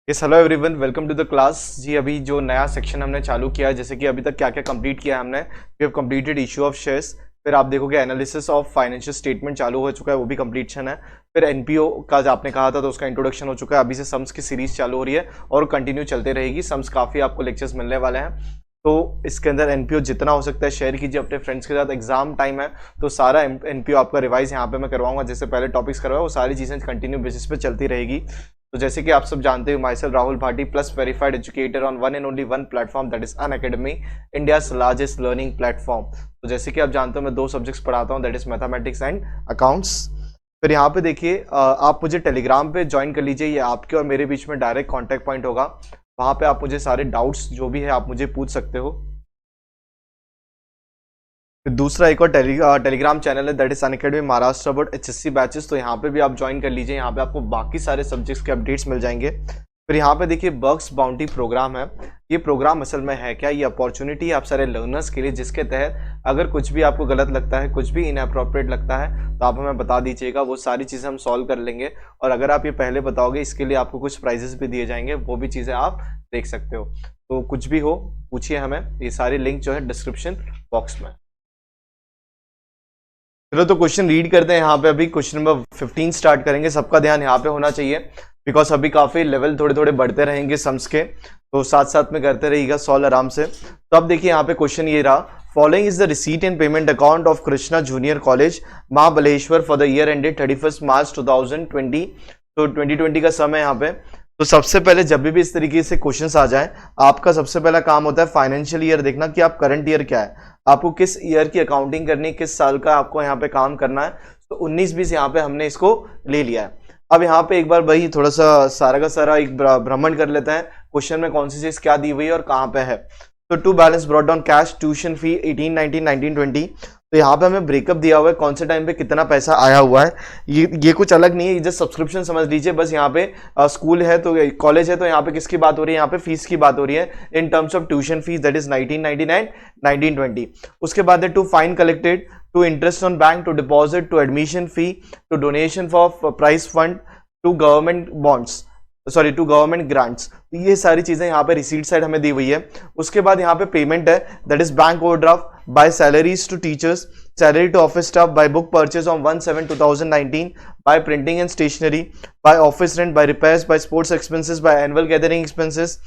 Yes hello everyone, welcome to the class. जी अभी जो नया सेक्शन हमने चालू किया है, जैसे कि अभी तक क्या क्या कंप्लीट किया है हमने। We have completed issue of shares, फिर आप देखोगे एनालिसिस ऑफ फाइनेंशियल स्टेटमेंट चालू हो चुका है, वो भी कंप्लीशन है। फिर एनपीओ का जो आपने कहा था तो उसका इंट्रोडक्शन हो चुका है। अभी से सम्स की सीरीज चालू हो रही है और कंटिन्यू चलते रहेगी। सम्स काफ़ी आपको लेक्चर्स मिलने वाले हैं, तो इसके अंदर एनपीओ जितना हो सकता है शेयर कीजिए अपने फ्रेंड्स के साथ। एग्जाम टाइम है तो सारा एनपीओ आपका रिवाइज यहाँ पे मैं करवाऊंगा। जैसे पहले टॉपिक्स करवाया वो सारी चीज़ें कंटिन्यू बेसिस पे चलती रहेगी। तो जैसे कि आप सब जानते हो, my self Rahul Bhati plus verified educator on one and only one platform, that is Unacademy, India's largest learning platform. तो जैसे कि आप जानते हो मैं दो सब्जेक्ट्स पढ़ाता हूँ, that is mathematics and accounts. फिर यहाँ पे देखिए आप मुझे टेलीग्राम पे ज्वाइन कर लीजिए, ये आपके और मेरे बीच में डायरेक्ट कॉन्टैक्ट पॉइंट होगा। वहाँ पे आप मुझे सारे डाउट्स जो भी है आप मुझे पूछ सकते हो। फिर दूसरा एक और टेलीग्राम चैनल है, that is Unacademy Maharashtra about HSC batches. तो यहाँ पे भी आप ज्वाइन कर लीजिए, यहाँ पे आपको बाकी सारे सब्जेक्ट्स के अपडेट्स मिल जाएंगे। फिर यहाँ पे देखिए बग्स बाउंटी प्रोग्राम है। ये प्रोग्राम असल में है क्या, ये अपॉर्चुनिटी आप सारे लर्नर्स के लिए, जिसके तहत अगर कुछ भी आपको गलत लगता है, कुछ भी इनअप्रोप्रिएट लगता है तो आप हमें बता दीजिएगा, वो सारी चीज़ें हम सॉल्व कर लेंगे। और अगर आप ये पहले बताओगे इसके लिए आपको कुछ प्राइजेस भी दिए जाएंगे, वो भी चीज़ें आप देख सकते हो। तो कुछ भी हो पूछिए हमें, ये सारी लिंक जो है डिस्क्रिप्शन बॉक्स में। चलो तो क्वेश्चन रीड करते हैं। यहाँ पे अभी क्वेश्चन नंबर 15 स्टार्ट करेंगे। सबका ध्यान यहाँ पे होना चाहिए बिकॉज अभी काफी लेवल थोड़े थोड़े बढ़ते रहेंगे सम्स के, तो साथ साथ में करते रहिएगा सॉल्व आराम से। तो अब देखिए यहाँ पे क्वेश्चन ये रहा, following is the receipt and payment account of Krishna junior college Mahabaleshwar for the year ended 31 मार्च 2020। तो 2020 का समय यहाँ पे। तो सबसे पहले जब भी इस तरीके से क्वेश्चंस आ जाए, आपका सबसे पहला काम होता है फाइनेंशियल ईयर देखना कि आप करंट ईयर क्या है, आपको किस ईयर की अकाउंटिंग करनी है, किस साल का आपको यहाँ पे काम करना है। तो 19-20 यहाँ पे हमने इसको ले लिया है। अब यहाँ पे एक बार भाई थोड़ा सा सारा का सारा एक भ्रमण कर लेते हैं, क्वेश्चन में कौन सी चीज क्या दी हुई है और कहाँ पे है। तो to balance brought down cash tuition fee 18, 19, 19, 20। तो यहाँ पे हमें ब्रेकअप दिया हुआ है कौन से टाइम पे कितना पैसा आया हुआ है। ये कुछ अलग नहीं है, ये जस्ट सब्सक्रिप्शन समझ लीजिए। बस यहाँ पे स्कूल है तो कॉलेज है, तो यहाँ पे किसकी बात हो रही है, यहाँ पे फीस की बात हो रही है in terms of tuition fees, that is 1999, 1920। उसके बाद है to fine collected, to interest on bank, to deposit, to admission fee, to donation for prize fund, to government bonds, sorry to government grants. तो ये सारी चीजें यहाँ पे receipt side हमें दी हुई है। उसके बाद यहाँ पे पेमेंट है, that is bank overdraft, by salaries to teachers, salary to office staff, by book purchase on 1/7/2019, by printing and stationery, by office rent, by repairs, by sports expenses, by annual gathering expenses,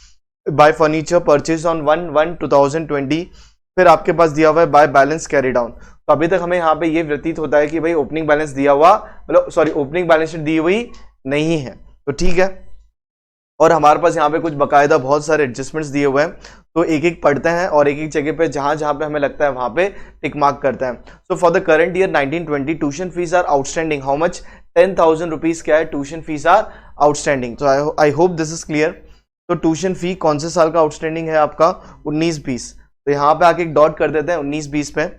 by furniture purchase on 1/1/2020। फिर आपके पास दिया हुआ है by balance carry down. तो अभी तक हमें यहाँ पे ये व्यतीत होता है कि भाई ओपनिंग बैलेंस दिया हुआ, मतलब सॉरी ओपनिंग बैलेंस शीट दी हुई नहीं है, तो ठीक है। और हमारे पास यहाँ पे कुछ बकायदा बहुत सारे एडजस्टमेंट्स दिए हुए हैं, तो एक एक पढ़ते हैं और एक एक जगह पे जहां जहां पे हमें लगता है वहां पे टिक मार्क करते हैं। So for the current year 1920 tuition fees are outstanding, how much, 10,000 rupees क्या है, ट्यूशन फीस आर आउटस्टैंडिंग। तो I hope this is clear. तो ट्यूशन फी कौन से साल का आउटस्टैंडिंग है आपका, 19-20। तो यहाँ पे आके एक डॉट कर देते हैं 19-20 पे।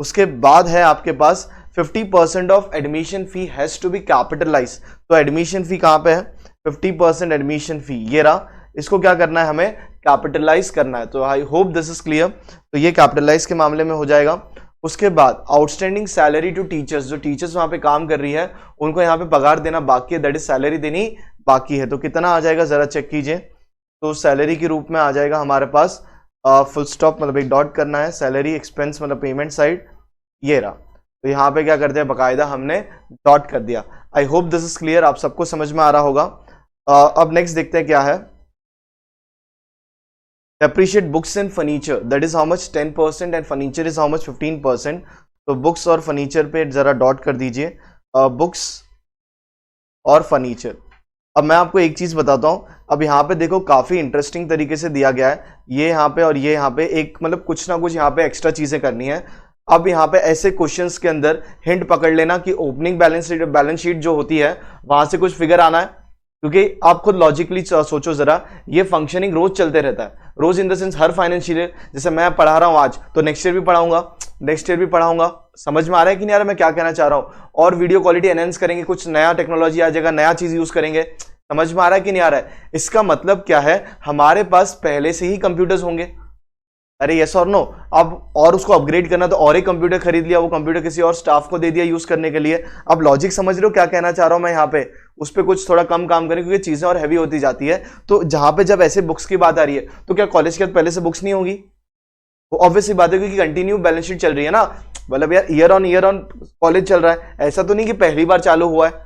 उसके बाद है आपके पास 50% of admission fee has to be capitalise. तो एडमिशन फी कहाँ पे है, 50% एडमिशन फी, ये रहा। इसको क्या करना है, हमें कैपिटलाइज करना है। तो I hope this is clear. तो ये कैपिटलाइज के मामले में हो जाएगा। उसके बाद आउटस्टैंडिंग सैलरी टू टीचर्स, जो टीचर्स वहां पे काम कर रही है उनको यहाँ पे पगार देना बाकी है, दैट इज सैलरी देनी बाकी है। तो कितना आ जाएगा जरा चेक कीजिए। तो सैलरी के रूप में आ जाएगा हमारे पास फुल स्टॉप, मतलब एक डॉट करना है, सैलरी एक्सपेंस मतलब पेमेंट साइड, ये रहा। तो यहाँ पे क्या करते हैं, बकायदा हमने डॉट कर दिया। आई होप दिस इज क्लियर, आप सबको समझ में आ रहा होगा। अब नेक्स्ट देखते हैं क्या है, depreciate books and furniture, that is how much, 10% and furniture is how much, 15%। तो बुक्स और फर्नीचर पे जरा डॉट कर दीजिए, बुक्स और फर्नीचर। अब मैं आपको एक चीज बताता हूं, अब यहाँ पे देखो काफी इंटरेस्टिंग तरीके से दिया गया है, ये यहाँ पे और ये यहाँ पे एक मतलब कुछ ना कुछ यहाँ पे एक्स्ट्रा चीजें करनी है। अब यहाँ पे ऐसे क्वेश्चंस के अंदर हिंट पकड़ लेना कि ओपनिंग बैलेंस शीट जो होती है वहां से कुछ फिगर आना है, क्योंकि आप खुद लॉजिकली सोचो जरा, ये फंक्शनिंग रोज चलते रहता है, रोज इन द सेंस हर फाइनेंशियल ईयर, जैसे मैं पढ़ा रहा हूं आज तो नेक्स्ट ईयर भी पढ़ाऊंगा, नेक्स्ट ईयर भी पढ़ाऊंगा। समझ में आ रहा है कि नहीं आ रहा मैं क्या कहना चाह रहा हूं। और वीडियो क्वालिटी एनहेंस करेंगे, कुछ नया टेक्नोलॉजी आ जाएगा, नया चीज यूज करेंगे। समझ में आ रहा है कि नहीं आ रहा है। इसका मतलब क्या है, हमारे पास पहले से ही कंप्यूटर्स होंगे, अरे यस और नो। अब और उसको अपग्रेड करना तो और एक कंप्यूटर खरीद लिया, वो कंप्यूटर किसी और स्टाफ को दे दिया यूज करने के लिए। अब लॉजिक समझ रहे हो क्या कहना चाह रहा हूं मैं यहाँ पे? उस पर कुछ थोड़ा कम काम करें क्योंकि चीजें और हैवी होती जाती है। तो जहां पे जब ऐसे बुक्स की बात आ रही है तो क्या कॉलेज के बाद पहले से बुक्स नहीं होगी? वो ऑब्वियसली बात है क्योंकि कंटिन्यू बैलेंस शीट चल रही है ना, मतलब यार ईयर ऑन कॉलेज चल रहा है, ऐसा तो नहीं कि पहली बार चालू हुआ है।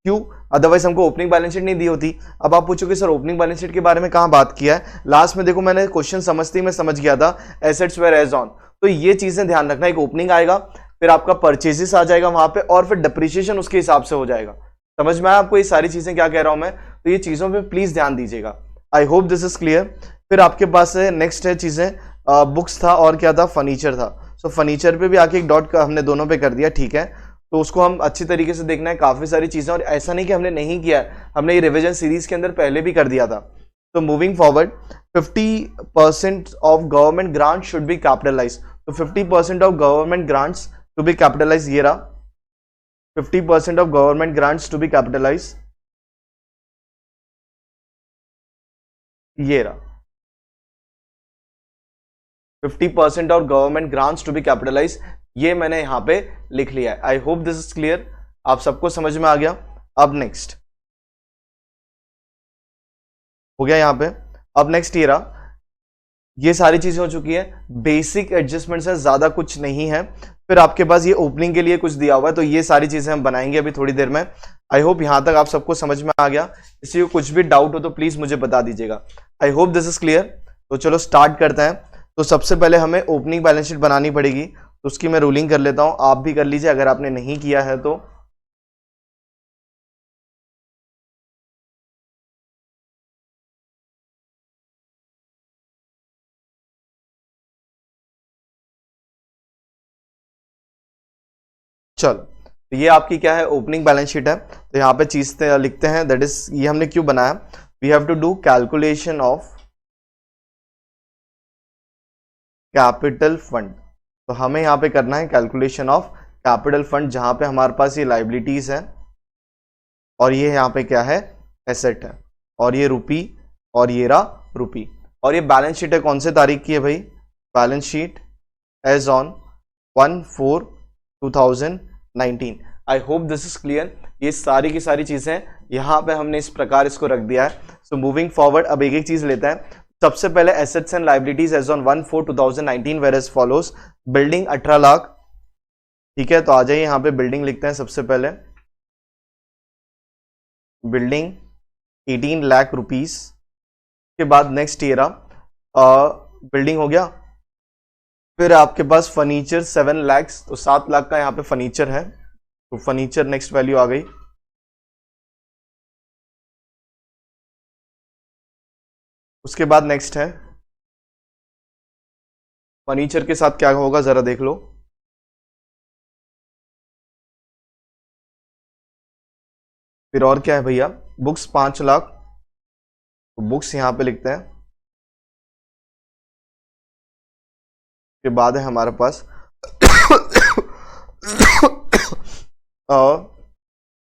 क्यों? अदरवाइज हमको ओपनिंग बैलेंस शीट नहीं दी होती। अब आप पूछोगे सर ओपनिंग बैलेंस शीट के बारे में कहां बात किया है? लास्ट में देखो मैंने क्वेश्चन समझते ही मैं समझ गया था, एसेट्स वेयर एज ऑन। तो ये चीजें ध्यान रखना, एक ओपनिंग आएगा, फिर आपका परचेजेस आ जाएगा वहां पे, और फिर डिप्रिसिएशन उसके हिसाब से हो जाएगा। समझ में आया आपको ये सारी चीजें क्या कह रहा हूं मैं? तो ये चीजों पे प्लीज ध्यान दीजिएगा। आई होप दिस इज क्लियर। फिर आपके पास है नेक्स्ट है चीजें, बुक्स था और क्या था, फर्नीचर था। सो फर्नीचर पे भी आके एक डॉट हमने दोनों पे कर दिया, ठीक है। तो उसको हम अच्छी तरीके से देखना है, काफी सारी चीजें, और ऐसा नहीं कि हमने नहीं किया है, हमने ये रिवीजन सीरीज के अंदर पहले भी कर दिया था। तो moving forward, 50% of government grant should be capitalise. तो 50% of government grants to be capitalise, ये रहा 50% of government grants to be capitalise, ये रहा 50% of government grants to be capitalise, ये मैंने यहां पे लिख लिया है। I hope this is clear, आप सबको समझ में आ गया। अब नेक्स्ट हो गया यहां पे। अब नेक्स्ट ये रहा, ये सारी चीजें हो चुकी है, बेसिक एडजस्टमेंट्स है, ज्यादा कुछ नहीं है। फिर आपके पास ये ओपनिंग के लिए कुछ दिया हुआ है, तो ये सारी चीजें हम बनाएंगे अभी थोड़ी देर में। आई होप यहां तक आप सबको समझ में आ गया। किसी को कुछ भी डाउट हो तो प्लीज मुझे बता दीजिएगा। आई होप दिस इज क्लियर। तो चलो स्टार्ट करते हैं। तो सबसे पहले हमें ओपनिंग बैलेंस शीट बनानी पड़ेगी, तो उसकी मैं रूलिंग कर लेता हूं, आप भी कर लीजिए अगर आपने नहीं किया है तो। चलो, तो ये आपकी क्या है, ओपनिंग बैलेंस शीट है। तो यहाँ पे चीज लिखते हैं, दैट इज, ये हमने क्यों बनाया, we have to do calculation of capital fund. तो हमें यहाँ पे करना है कैलकुलेशन ऑफ कैपिटल फंड, जहां पे हमारे पास ये लाइबिलिटीज है और ये यहाँ पे क्या है, एसेट है, और ये रुपी और ये रहा रुपी। और ये बैलेंस शीट है कौन से तारीख की है भाई, balance sheet as on 1/4/2019। I hope this is clear. ये सारी की सारी चीजें यहाँ पे हमने इस प्रकार इसको रख दिया है। सो मूविंग फॉरवर्ड, अब एक एक चीज लेते हैं। सबसे पहले assets and liabilities as on 1/4/2019 were as follows. Building 18 lakh, ठीक है। तो आ जाइए यहाँ पे बिल्डिंग लिखते हैं सबसे पहले, बिल्डिंग 18 लाख रुपीस के बाद नेक्स्ट ईयर बिल्डिंग हो गया। फिर आपके पास फर्नीचर 7 लाख, तो 7 लाख का यहाँ पे फर्नीचर है, तो फर्नीचर नेक्स्ट वैल्यू आ गई। उसके बाद नेक्स्ट है फर्नीचर के साथ क्या होगा जरा देख लो। फिर और क्या है भैया, बुक्स 5 लाख, तो बुक्स यहां पे लिखते हैं। के बाद है हमारे पास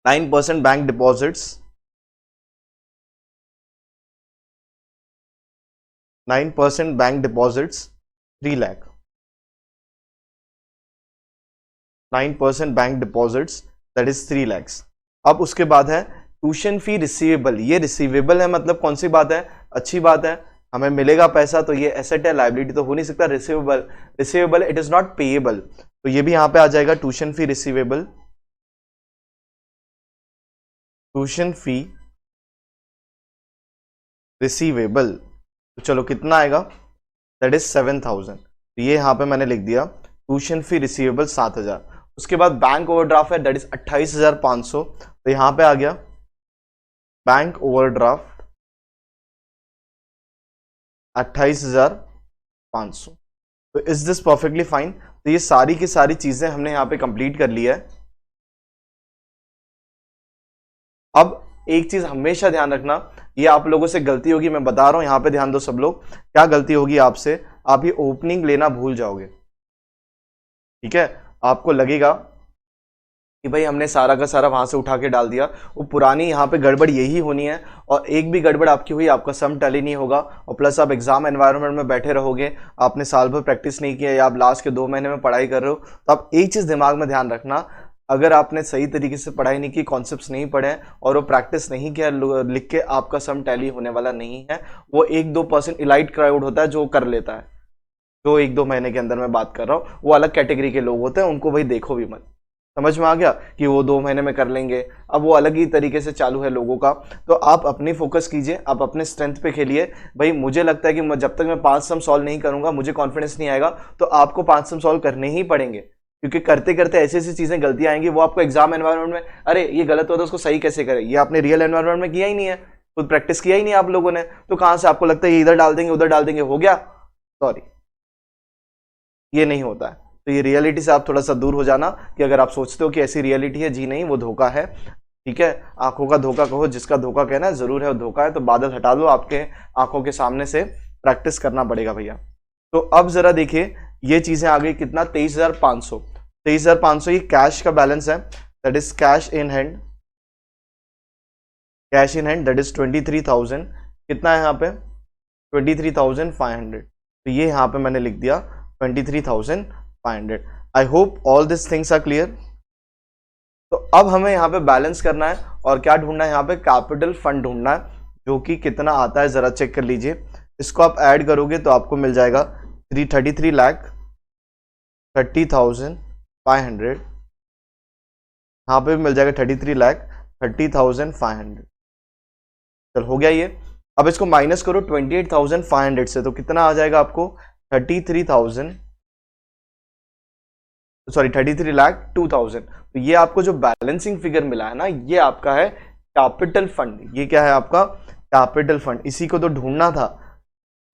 9% bank deposits, 9% bank deposits 3 lakh, 9% bank deposits that is 3 lakhs। अब उसके बाद है ट्यूशन फी रिसीवेबल, ये रिसीवेबल है, मतलब कौन सी बात है, अच्छी बात है, हमें मिलेगा पैसा, तो ये एसेट है, लाइबिलिटी तो हो नहीं सकता। Receivable, receivable it is not payable, तो ये भी यहां पे आ जाएगा tuition fee receivable, tuition fee receivable. तो चलो कितना आएगा, दैट इज 7,000। तो ये यहां पे मैंने लिख दिया ट्यूशन फी रिसीवेबल 7,000। उसके बाद बैंक ओवरड्राफ्ट है, दैट इज 28,500, तो यहां पे आ गया बैंक ओवरड्राफ्ट 28,500। तो इज दिस परफेक्टली फाइन। तो ये सारी की सारी चीजें हमने यहां पे कंप्लीट कर ली है। अब एक चीज हमेशा ध्यान रखना, ये आप लोगों से गलती होगी, मैं बता रहा हूं, यहां पे ध्यान दो सब लोग। क्या गलती होगी आपसे, आप ये ओपनिंग लेना भूल जाओगे, ठीक है। आपको लगेगा कि भाई हमने सारा का सारा वहां से उठा के डाल दिया, वो पुरानी यहाँ पे गड़बड़ यही होनी है। और एक भी गड़बड़ आपकी हुई आपका सम टैली नहीं होगा, और प्लस आप एग्जाम एनवायरनमेंट में बैठे रहोगे, आपने साल भर प्रैक्टिस नहीं किया या आप लास्ट के 2 महीने में पढ़ाई कर रहे हो, तो आप एक चीज दिमाग में ध्यान रखना, अगर आपने सही तरीके से पढ़ाई नहीं की, कॉन्सेप्ट्स नहीं पढ़े और वो प्रैक्टिस नहीं किया लिख के, आपका सम टैली होने वाला नहीं है। वो 1-2% इलाइट क्राउड होता है जो कर लेता है, जो 1-2 महीने के अंदर मैं बात कर रहा हूँ, वो अलग कैटेगरी के लोग होते हैं, उनको भाई देखो भी मत। समझ में आ गया कि वो 2 महीने में कर लेंगे, अब वो अलग ही तरीके से चालू है लोगों का। तो आप अपनी फोकस कीजिए, आप अपने स्ट्रेंथ पे खेलिए। भाई मुझे लगता है कि जब तक मैं 5 सम सॉल्व नहीं करूंगा मुझे कॉन्फिडेंस नहीं आएगा, तो आपको 5 सम सॉल्व करने ही पड़ेंगे, क्योंकि करते करते ऐसी ऐसी चीजें गलतियां आएंगी, वो आपको एग्जाम एनवायरनमेंट में अरे ये गलत होता है उसको सही कैसे करें, ये आपने रियल एनवायरनमेंट में किया ही नहीं है, खुद प्रैक्टिस किया ही नहीं आप लोगों ने, तो कहां से आपको लगता है ये इधर डाल देंगे उधर डाल देंगे हो गया। सॉरी, ये नहीं होता है। तो ये रियलिटी से आप थोड़ा सा दूर हो जाना, कि अगर आप सोचते हो कि ऐसी रियलिटी है, जी नहीं, वो धोखा है। ठीक है, आंखों का धोखा कहो, जिसका धोखा कहना है जरूर है वो धोखा है, तो बादल हटा दो आपके आंखों के सामने से, प्रैक्टिस करना पड़ेगा भैया। तो अब जरा देखिए ये चीजें आ गई, कितना 23,500, 23,500 ये कैश का बैलेंस है, that is cash in hand, cash in hand that is 23,000, कितना है यहाँ पे 23,500, तो ये यहाँ पे मैंने लिख दिया 23,500। I hope all this things are clear. तो अब हमें यहाँ पे बैलेंस करना है और क्या ढूंढना है, यहाँ पे कैपिटल फंड ढूंढना है, जो कि कितना आता है जरा चेक कर लीजिए। इसको आप ऐड करोगे तो आपको मिल जाएगा 33,30,500, यहाँ पे भी मिल जाएगा 33,30,500। चल हो गया ये। अब इसको माइनस करो 28,500 से, तो कितना आ जाएगा आपको 33,02,000। तो ये आपको जो बैलेंसिंग फिगर मिला है ना, ये आपका है कैपिटल फंड। ये क्या है आपका कैपिटल फंड, इसी को तो ढूंढना था।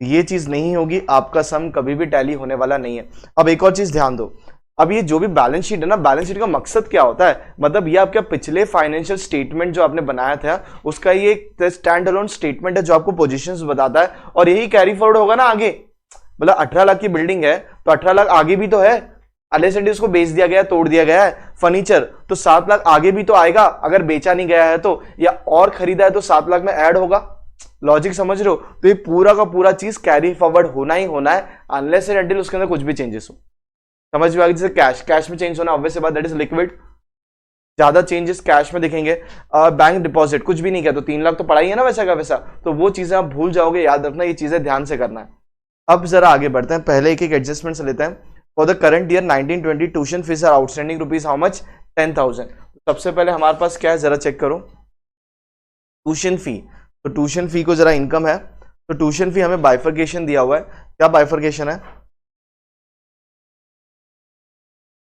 ये चीज नहीं होगी आपका सम कभी भी टैली होने वाला नहीं है। अब एक और चीज ध्यान दो, अब ये जो भी बैलेंस शीट है ना, बैलेंस शीट का मकसद क्या होता है, मतलब ये आपका पिछले फाइनेंशियल स्टेटमेंट जो आपने बनाया था उसका ये एक स्टैंड अलोन स्टेटमेंट है जो आपको पोजीशंस बताता है, और यही कैरी फॉरवर्ड होगा ना आगे। मतलब 18 लाख की बिल्डिंग है तो 18 लाख आगे भी तो है, अलेसेंडी उसको बेच दिया गया, तोड़ दिया गया है फर्नीचर, तो 7 लाख आगे भी तो आएगा, अगर बेचा नहीं गया है तो, या और खरीदा है तो 7 लाख में ऐड होगा। लॉजिक समझ रहे हो? तो ये पूरा का पूरा चीज कैरी फॉरवर्ड होना ही होना है, अनलेस एंड अनटिल उसके अंदर कुछ भी चेंजेस हो। समझ में आ गया? जैसे कैश में चेंज होना ऑब्वियस बात, दैट इज लिक्विड, ज्यादा चेंजेस कैश में दिखेंगे। बैंक डिपॉजिट कुछ भी नहीं किया तो 3 लाख तो पड़ा ही है ना वैसा का वैसा, तो वो चीजें आप भूल जाओगे, याद रखना, ये चीजें ध्यान से करना है। अब जरा आगे बढ़ते हैं, पहले एक एक एडजस्टमेंट से लेते हैं। For the current year 1920 tuition fees are outstanding rupees how much 10,000। सबसे पहले हमारे पास क्या है जरा चेक करो, ट्यूशन फी। तो ट्यूशन फी को जरा इनकम है, तो ट्यूशन फी हमें बाइफर्केशन दिया हुआ है। क्या बाइफर्केशन है?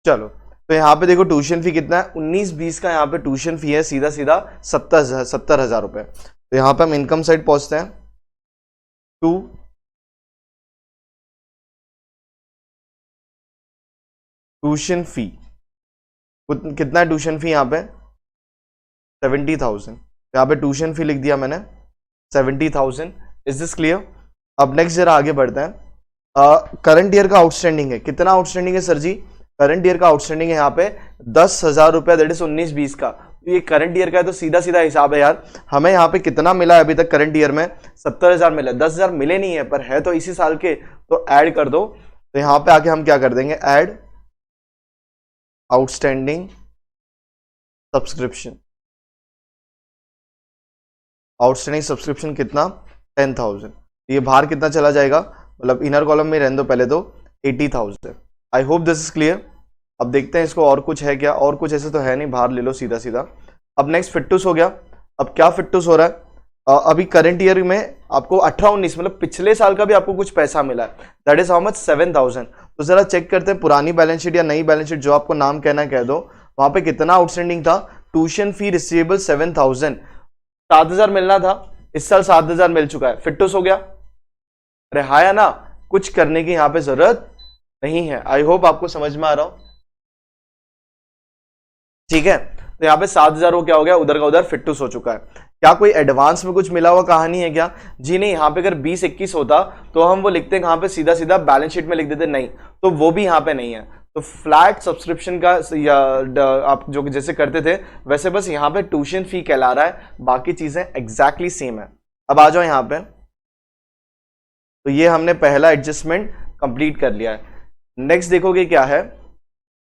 चलो तो यहाँ पे देखो ट्यूशन फी कितना है, 19-20 का यहाँ पे ट्यूशन फी है, सीधा सीधा 70,000 रुपए। तो यहाँ पे हम इनकम साइड पहुंचते हैं, ट्यूशन फी कितना है, ट्यूशन फी यहाँ पे 70,000, यहाँ पे ट्यूशन फी लिख दिया मैंने 70,000। Is this clear? अब नेक्स्ट जरा आगे बढ़ते हैं। करंट ईयर का आउटस्टैंडिंग है, कितना आउटस्टैंडिंग है सर जी? करंट ईयर का आउटस्टैंडिंग है यहाँ पे 10,000 रुपया, दैट इज 19-20 का। ये करंट ईयर का है तो सीधा सीधा हिसाब है यार, हमें यहाँ पे कितना मिला है अभी तक करंट ईयर में? 70,000 मिला, 10,000 मिले नहीं है पर है तो इसी साल के, तो ऐड कर दो। तो यहाँ पे आके हम क्या कर देंगे, add outstanding subscription. Outstanding subscription कितना? 10,000। ये बाहर कितना चला जाएगा, मतलब इनर कॉलम में रहने दो पहले तो 80,000। आई होप दिस इज क्लियर। अब देखते हैं इसको और कुछ है क्या, और कुछ ऐसे तो है नहीं, बाहर ले लो सीधा सीधा। अब नेक्स्ट फिट्टूस हो गया। अब क्या फिट्टूस हो रहा है, अभी करंट ईयर में आपको 18-19 मतलब पिछले साल का भी आपको कुछ पैसा मिला है, दैट इज हाउ मच 7,000। तो जरा चेक करते हैं पुरानी बैलेंस शीट या नई बैलेंस शीट, जो आपको नाम कहना है कह दो, वहां पे कितना आउटस्टैंडिंग था? ट्यूशन फी रिसीवेबल 7,000, 7,000 मिलना था, इस साल 7,000 मिल चुका है, फिट्टूस हो गया। अरे हाँ या ना, कुछ करने की यहाँ पे जरूरत नहीं है। आई होप आपको समझ में आ रहा हो, ठीक है। तो यहाँ पे 7,000 हो क्या हो गया, उधर का उधर फिट्टूस हो चुका है। क्या कोई एडवांस में कुछ मिला हुआ कहानी है क्या? जी नहीं, यहाँ पे अगर 20-21 होता तो हम वो लिखते हैं कहाँ पे, सीधा सीधा बैलेंस शीट में लिख देते, नहीं, तो वो भी यहाँ पे नहीं है। तो फ्लैट सब्सक्रिप्शन का या आप जो जैसे करते थे वैसे बस यहाँ पे ट्यूशन फी कहला रहा है, बाकी चीजें एग्जैक्टली सेम है। अब आ जाओ यहाँ पे, तो ये हमने पहला एडजस्टमेंट कंप्लीट कर लिया है। नेक्स्ट देखोगे क्या है,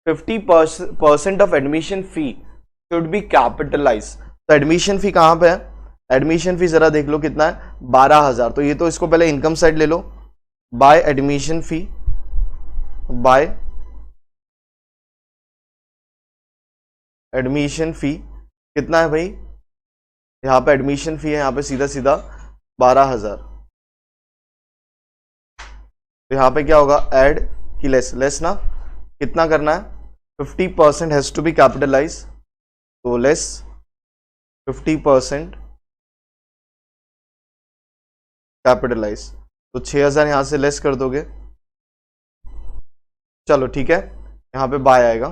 50% of admission fee should be capitalise. तो एडमिशन फी कहां पे है, एडमिशन फी जरा देख लो कितना है, 12,000। तो ये तो इसको पहले इनकम साइड ले लो, by admission fee, by admission fee कितना है भाई, यहां पे एडमिशन फी है, यहां पे सीधा सीधा 12,000। तो यहां पे क्या होगा, ऐड की लेस ना, कितना करना है, 50% हैज टू बी कैपिटलाइज, तो लेस 50% कैपिटलाइज, तो 6,000 यहां से लेस कर दोगे, चलो ठीक है, यहां पे बाय आएगा,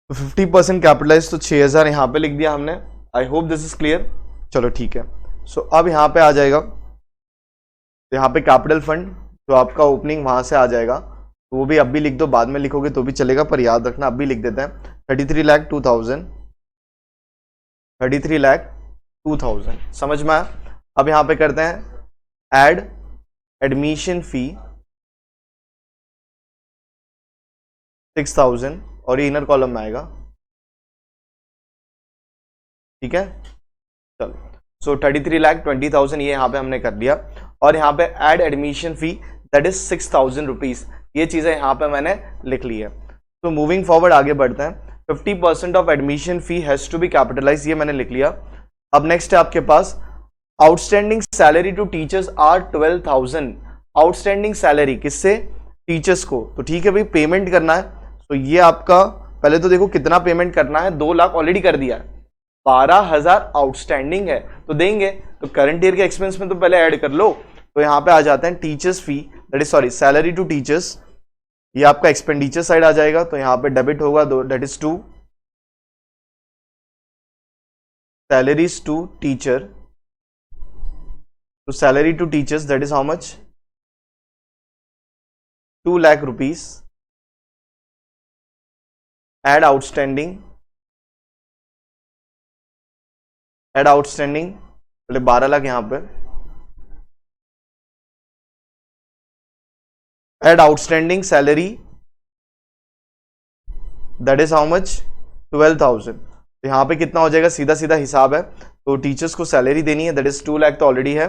तो 50% कैपिटलाइज, तो 6,000 यहां पे लिख दिया हमने। आई होप दिस इज क्लियर, चलो ठीक है। सो अब यहां पे आ जाएगा, तो यहां पे कैपिटल फंड जो आपका ओपनिंग वहां से आ जाएगा, तो वो भी अब भी लिख दो, बाद में लिखोगे तो भी चलेगा, पर याद रखना अब भी लिख देते हैं, 33,02,000, 33,02,000, समझ में आया। अब यहां पे करते हैं ऐड एडमिशन फी 6,000, और ये इनर कॉलम में आएगा, ठीक है। चलो, सो 33,20,000 ये यहाँ पे हमने कर दिया, और यहाँ पे add admission fee that is 6,000 rupees, ये चीजें यहाँ पे मैंने लिख ली है। तो मूविंग फॉरवर्ड आगे बढ़ते हैं, 50% of admission fee has to be capitalise, ये मैंने लिख लिया। अब नेक्स्ट है आपके पास outstanding salary to teachers are 12,000, outstanding salary किससे, टीचर्स को, तो ठीक है भाई पेमेंट करना है, तो ये आपका पहले तो देखो कितना पेमेंट करना है, 2 लाख ऑलरेडी कर दिया है, 12,000 आउटस्टैंडिंग है तो देंगे, तो करंट ईयर के एक्सपेंस में तो पहले ऐड कर लो। तो यहां पे आ जाते हैं teachers fee that is sorry salary to teachers, ये आपका एक्सपेंडिचर साइड आ जाएगा, तो यहां पे डेबिट होगा that is to salaries to teacher, तो salary to teachers that is how much, 2 lakh rupees, add outstanding, add outstanding पहले 12 लाख यहां पे, add outstanding salary that is how much, 12,000। तो यहां पे कितना हो जाएगा, सीधा सीधा हिसाब है, तो टीचर्स को सैलरी देनी है दैट इज 2 लाख तो ऑलरेडी है,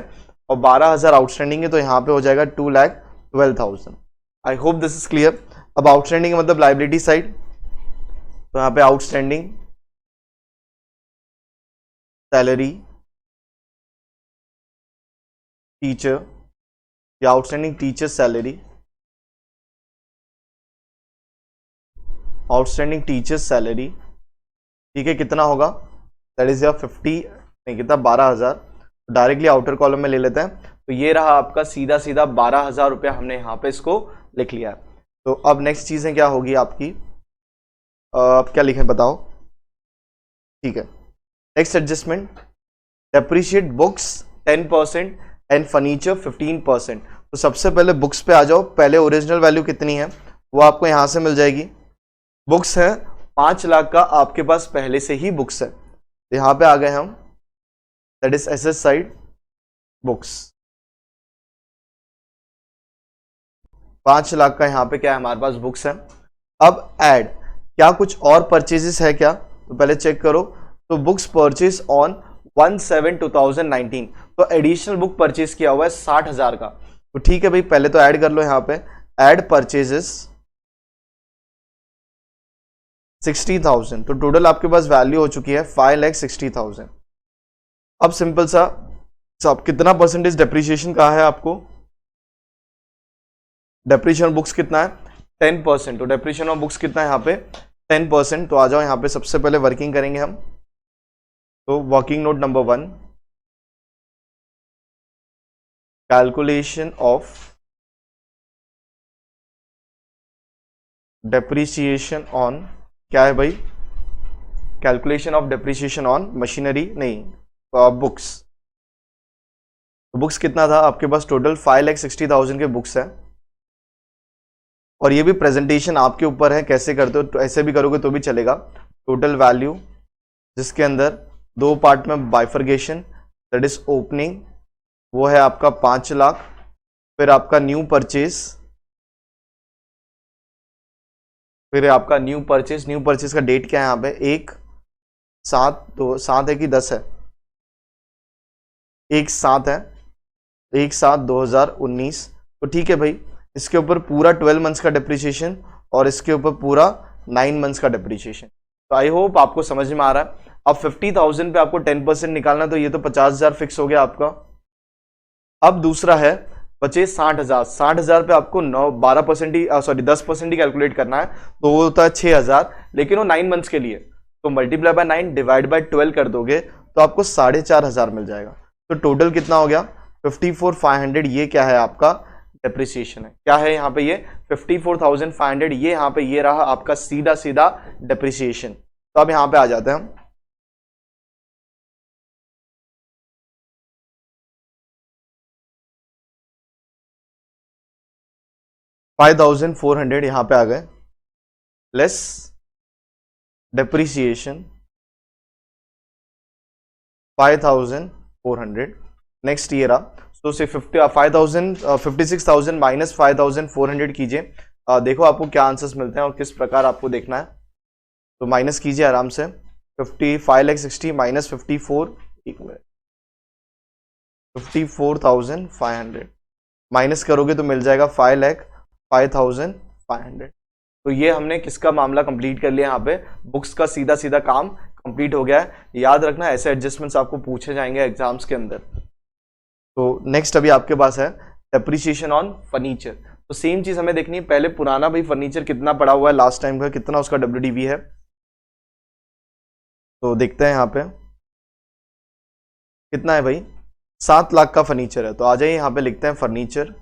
और 12,000 आउटस्टैंडिंग है, तो यहां पे हो जाएगा 2,12,000। आई होप दिस इज क्लियर। अब आउटस्टैंडिंग मतलब लाइबिलिटी साइड, तो यहां पे आउटस्टैंडिंग सैलरी टीचर या outstanding teacher salary, outstanding teacher salary, ठीक है, कितना होगा, दैट इज योर 50 नहीं कितना 12,000, डायरेक्टली आउटर कॉलम में ले लेते हैं, तो ये रहा आपका सीधा सीधा 12,000 रुपया, हमने यहाँ पे इसको लिख लिया है। तो अब नेक्स्ट चीजें क्या होगी आपकी, अब क्या लिखें बताओ, ठीक है। Next adjustment, depreciate books 10% and furniture 15%। तो सबसे पहले बुक्स पे आ जाओ, पहले ओरिजिनल वैल्यू कितनी है वो आपको यहां से मिल जाएगी, बुक्स है 5 लाख का, आपके पास पहले से ही बुक्स है, तो यहां पे आ गए हम, that is asset side books, 5 lakh का यहां पे क्या है हमारे पास बुक्स है। अब ऐड क्या कुछ और परचेजेस है क्या, तो पहले चेक करो, तो बुक्स परचेज ऑन 1/7/2019, तो एडिशनल बुक परचेज किया हुआ है 60,000 का, तो ठीक है भाई पहले तो ऐड कर लो, यहां पे ऐड परचेजेस 60,000, तो टोटल आपके पास वैल्यू हो चुकी है 5,60,000। अब सिंपल सा सब कितना परसेंटेज डेप्रिसिएशन का है आपको, डेप्रिसिएशन बुक्स कितना है 10%, तो डेप्रिसिएशन ऑफ बुक्स कितना है यहाँ पे 10%। तो आ जाओ यहाँ पे सबसे पहले वर्किंग करेंगे हम, तो working note number 1, calculation of depreciation on, क्या है भाई, calculation of depreciation on machinery नहीं बुक्स, तो बुक्स कितना था आपके पास, टोटल 5,60,000 के बुक्स है, और ये भी प्रेजेंटेशन आपके ऊपर है, कैसे करते हो, तो ऐसे भी करोगे तो भी चलेगा। टोटल वैल्यू जिसके अंदर 2 पार्ट में बाइफर्गेशन, दैट इज ओपनिंग, वो है आपका 5 लाख। फिर आपका न्यू परचेज, फिर आपका न्यू परचेज का डेट क्या है यहाँ पे, 1/7 है कि 10 है, 1/7 है, 1/7/2019। तो ठीक है भाई, इसके ऊपर पूरा 12 मंथ्स का डिप्रिसिएशन और इसके ऊपर पूरा 9 मंथ्स का डिप्रिसिएशन। तो आई होप आपको समझ में आ रहा है। अब 50,000 पे आपको 10% निकालना, तो ये तो 50,000 फिक्स हो गया आपका। अब दूसरा है बचे 60,000। 60,000 पे आपको 12% ही, सॉरी 10% ही कैलकुलेट करना है, तो वो होता है 6,000, लेकिन वो 9 मंथ्स के लिए। तो मल्टीप्लाई बाय 9 डिवाइड बाय 12 कर दोगे तो आपको 4,500 मिल जाएगा। तो टोटल कितना हो गया, 54,500। ये क्या है आपका डेप्रिसिएशन है, क्या है यहाँ पे, ये 54,500। ये यहाँ पे ये रहा आपका सीधा सीधा डेप्रिसिएशन। तो अब यहाँ पे आ जाते हैं हम। $5,400 यहां पे आ गए, less depreciation 5,400। Next year so से 56,000 माइनस 5,400 कीजिए। देखो आपको क्या आंसर्स मिलते हैं और किस प्रकार आपको देखना है। तो माइनस कीजिए आराम से, 55,60 माइनस 54,500 माइनस करोगे तो मिल जाएगा 5,05,500। तो ये हमने किसका मामला कंप्लीट कर लिया, यहाँ पे बुक्स का सीधा सीधा काम कंप्लीट हो गया है। याद रखना ऐसे एडजस्टमेंट्स आपको पूछे जाएंगे एग्जाम्स के अंदर। तो नेक्स्ट अभी आपके पास है डेप्रिसिएशन ऑन फर्नीचर। तो सेम चीज हमें देखनी है, पहले पुराना भाई फर्नीचर कितना पड़ा हुआ है लास्ट टाइम का, कितना उसका WDV है, तो देखते हैं यहाँ पे कितना है भाई। 7 लाख का फर्नीचर है, तो आ जाइए यहाँ पे लिखते हैं फर्नीचर।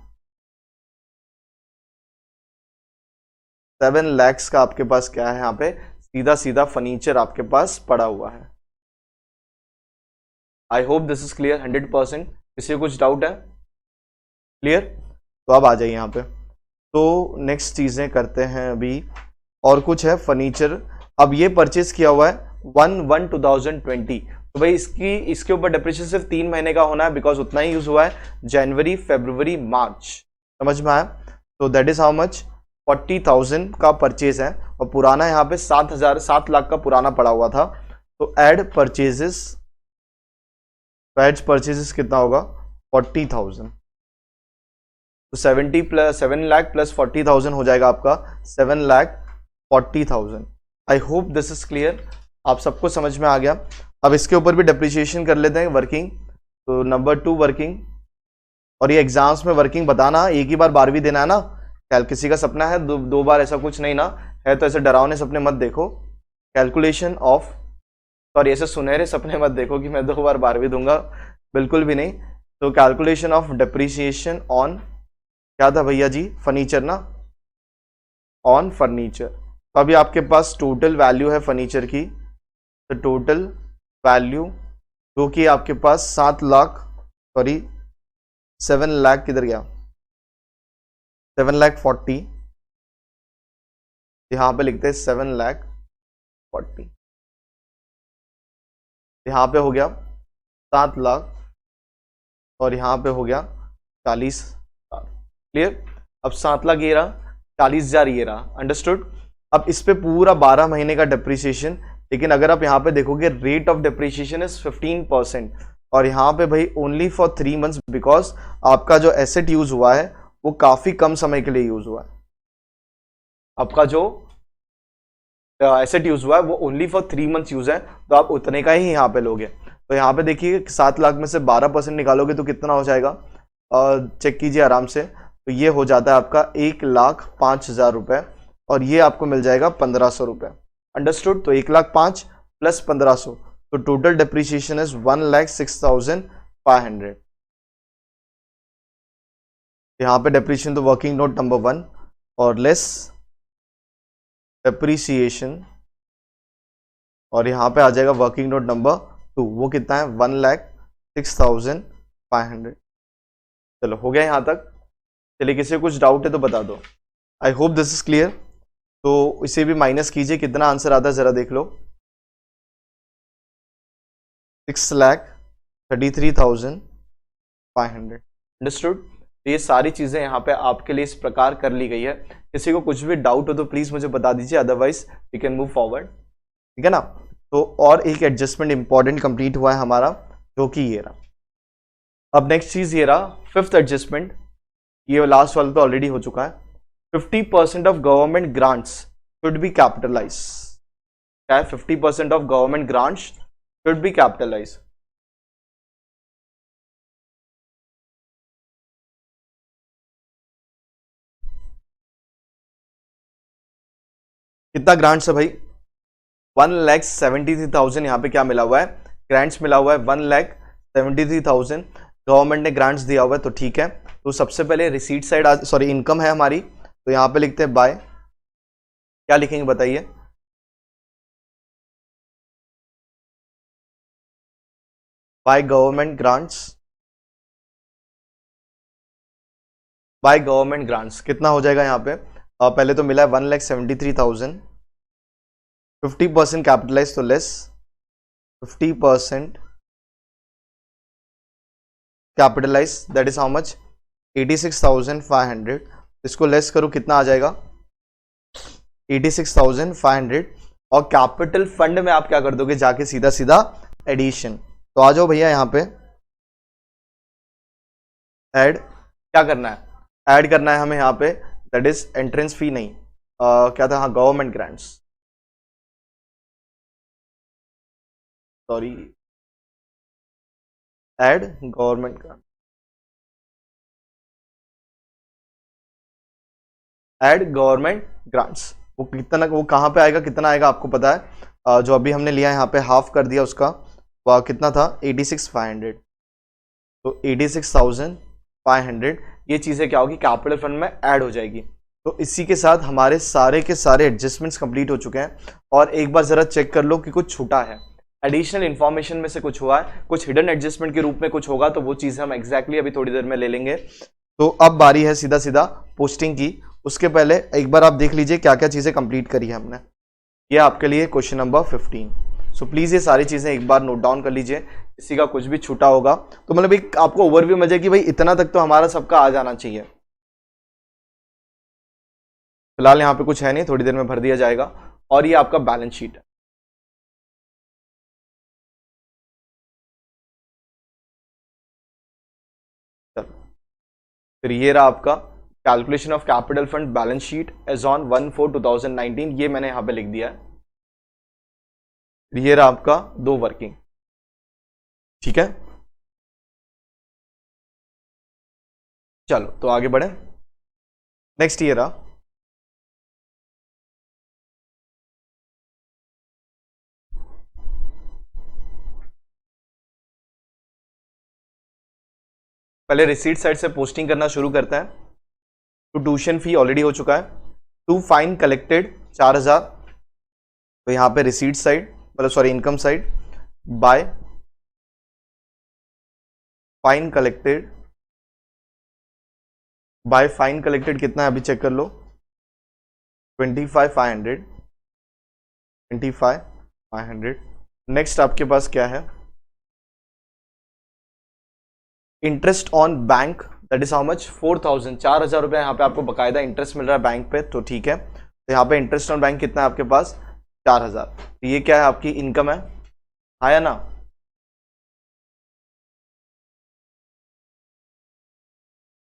7 lakhs का आपके पास क्या है यहाँ पे, सीधा सीधा फर्नीचर आपके पास पड़ा हुआ है। I hope this is clear 100%। किसी को कुछ डाउट है, क्लियर? तो अब आ जाइए यहाँ पे। तो नेक्स्ट चीजें करते हैं अभी, और कुछ है फर्नीचर। अब ये परचेज किया हुआ है 1/1/2020। तो भाई इसके ऊपर डिप्रिसिएशन सिर्फ 3 महीने का होना है, बिकॉज उतना ही यूज हुआ है, जनवरी फरवरी मार्च। समझ में आया? तो दैट इज हाउ मच, 40,000 का परचेज है, और पुराना यहाँ पे 7 लाख का पुराना पड़ा हुआ था। तो एड परचेजेस कितना होगा, 40,000। तो 7 लाख प्लस 40,000 हो जाएगा आपका 7,40,000। आई होप दिस इज क्लियर, आप सबको समझ में आ गया। अब इसके ऊपर भी डेप्रिसिएशन कर लेते हैं वर्किंग। तो नंबर 2 वर्किंग, और ये एग्जाम्स में वर्किंग बताना, एक ही बार 12वीं देना है ना, किसी का सपना है दो बार, ऐसा कुछ नहीं ना है, तो ऐसे डरावने सपने मत देखो। कैलकुलेशन ऑफ, सॉरी ऐसे सुनहरे सपने मत देखो कि मैं 2 बार 12वीं दूंगा, बिल्कुल भी नहीं। तो कैलकुलेशन ऑफ डेप्रिसिएशन ऑन क्या था भैया जी, फर्नीचर ना, ऑन फर्नीचर। तो अभी आपके पास टोटल वैल्यू है फर्नीचर की, तो टोटल वैल्यू जो कि आपके पास 7 लाख किधर गया, 7,40,000, यहां पे लिखते हैं 7,40,000। यहां पे हो गया 7 लाख और यहां पे हो गया 40,000। क्लियर? अब 7 लाख ये रहा, 40,000 ये रहा, अंडरस्टूड। अब इस पे पूरा 12 महीने का डिप्रिसिएशन, लेकिन अगर आप यहाँ पे देखोगे रेट ऑफ डिप्रिसिएशन इज 15%, और यहाँ पे भाई ओनली फॉर 3 मंथ्स, बिकॉज आपका जो एसेट यूज हुआ है वो काफी कम समय के लिए यूज हुआ है। आपका जो एसेट यूज हुआ है वो ओनली फॉर 3 मंथ्स यूज है, तो आप उतने का ही यहाँ पे लोगे। तो यहाँ पे देखिए 7 लाख में से 12% निकालोगे तो कितना हो जाएगा, चेक कीजिए आराम से। तो ये हो जाता है आपका 1,05,000 रुपए, और ये आपको मिल जाएगा 1,500 रुपए। अंडरस्टूड? तो 1,05,000 प्लस 1,500, तो टोटल डिप्रिसिएशन इज 1,06,500। यहाँ पे डिप्रिसिएशन तो वर्किंग नोट नंबर 1 और लेस डिप्रिसिएशन, और यहाँ पे आ जाएगा वर्किंग नोट नंबर 2, वो कितना है 1,06,500। चलो हो गया यहाँ तक। चलिए किसी को कुछ डाउट है तो बता दो, आई होप दिस इज क्लियर। तो इसे भी माइनस कीजिए, कितना आंसर आता है जरा देख लो। 6,33,500। अंडरस्टूड। ये सारी चीजें यहाँ पे आपके लिए इस प्रकार कर ली गई है। किसी को कुछ भी डाउट हो तो प्लीज मुझे बता दीजिए, otherwise we can move forward. ठीक है ना। तो और एक एडजस्टमेंट इंपॉर्टेंट कंप्लीट हुआ है हमारा, जो कि ये रहा। अब नेक्स्ट चीज ये रहा, फिफ्थ एडजस्टमेंट। ये लास्ट वाला तो ऑलरेडी हो चुका है। 50% of government grants should be capitalise. क्या है? 50% of government grants should be capitalise. कितना ग्रांट्स है भाई? 1,73,000 यहाँ पे क्या मिला हुआ है? ग्रांट्स मिला हुआ है 1,73,000 गवर्नमेंट ने ग्रांट्स दिया हुआ है। तो ठीक है, तो सबसे पहले रिसीट साइड, सॉरी इनकम है हमारी, तो यहाँ पे लिखते हैं बाय, क्या लिखेंगे बताइए? By government grants. By government grants कितना हो जाएगा यहाँ पे? पहले तो मिला है 1,73,000, 50% कैपिटलाइज तो less, 50% capitalise that is how much? 86,500। इसको लेस करो, कितना आ जाएगा? 86,500। और कैपिटल फंड में आप क्या कर दोगे? जाके सीधा सीधा एडिशन। तो आ जाओ भैया यहाँ पे, ऐड क्या करना है? ऐड करना है हमें यहाँ पे, दैट इज एंट्रेंस फी नहीं, क्या था? हाँ, government grants, sorry, add government grant, add government grants. वो कितना, वो कहाँ पे आएगा, कितना आएगा आपको पता है? जो अभी हमने लिया यहाँ पे हाफ कर दिया उसका, वह कितना था? 86,500। तो 86,500 ये चीजें क्या होगी? कैपिटल फंड में ऐड हो जाएगी। तो इसी के साथ हमारे सारे के सारे एडजस्टमेंट्स कंप्लीट हो चुके हैं। और एक बार जरा चेक कर लो कि कुछ छूटा है, एडिशनल इंफॉर्मेशन में से कुछ हुआ है, कुछ हिडन एडजस्टमेंट के रूप में कुछ होगा, तो वो चीजें हम एग्जैक्टली अभी थोड़ी देर में ले लेंगे। तो अब बारी है सीधा सीधा पोस्टिंग की। उसके पहले एक बार आप देख लीजिए क्या क्या चीजें कंप्लीट करी है हमने। ये आपके लिए क्वेश्चन नंबर 15। सो प्लीज ये सारी चीजें एक बार नोट डाउन कर लीजिए, किसी का कुछ भी छूटा होगा तो मतलब एक आपको ओवरव्यू मिल जाए कि भाई इतना तक तो हमारा सबका आ जाना चाहिए। फिलहाल यहाँ पे कुछ है नहीं, थोड़ी देर में भर दिया जाएगा। और ये आपका बैलेंस शीट है। चलो, फिर ये रहा आपका calculation of capital fund balance sheet as on 1/4/2019। ये मैंने यहां पे लिख दिया है। ये रहा आपका 2 वर्किंग। ठीक है, चलो तो आगे बढ़े। नेक्स्ट ये रहा पहले रिसीट साइड से पोस्टिंग करना शुरू करते हैं। तो ट्यूशन फी ऑलरेडी हो चुका है। To fine collected 4,000। तो यहां पे रिसीट साइड, मतलब sorry income side, by fine collected, by fine collected कितना है अभी चेक कर लो, 25,500, 25,500। नेक्स्ट आपके पास क्या है? Interest on bank, that is how much? 4,000, 4,000 रुपये यहाँ पे आपको बकायदा इंटरेस्ट मिल रहा है बैंक पे। तो ठीक है, तो यहाँ पे इंटरेस्ट ऑन बैंक कितना है आपके पास? 4,000। तो ये क्या है? आपकी इनकम है, आया ना?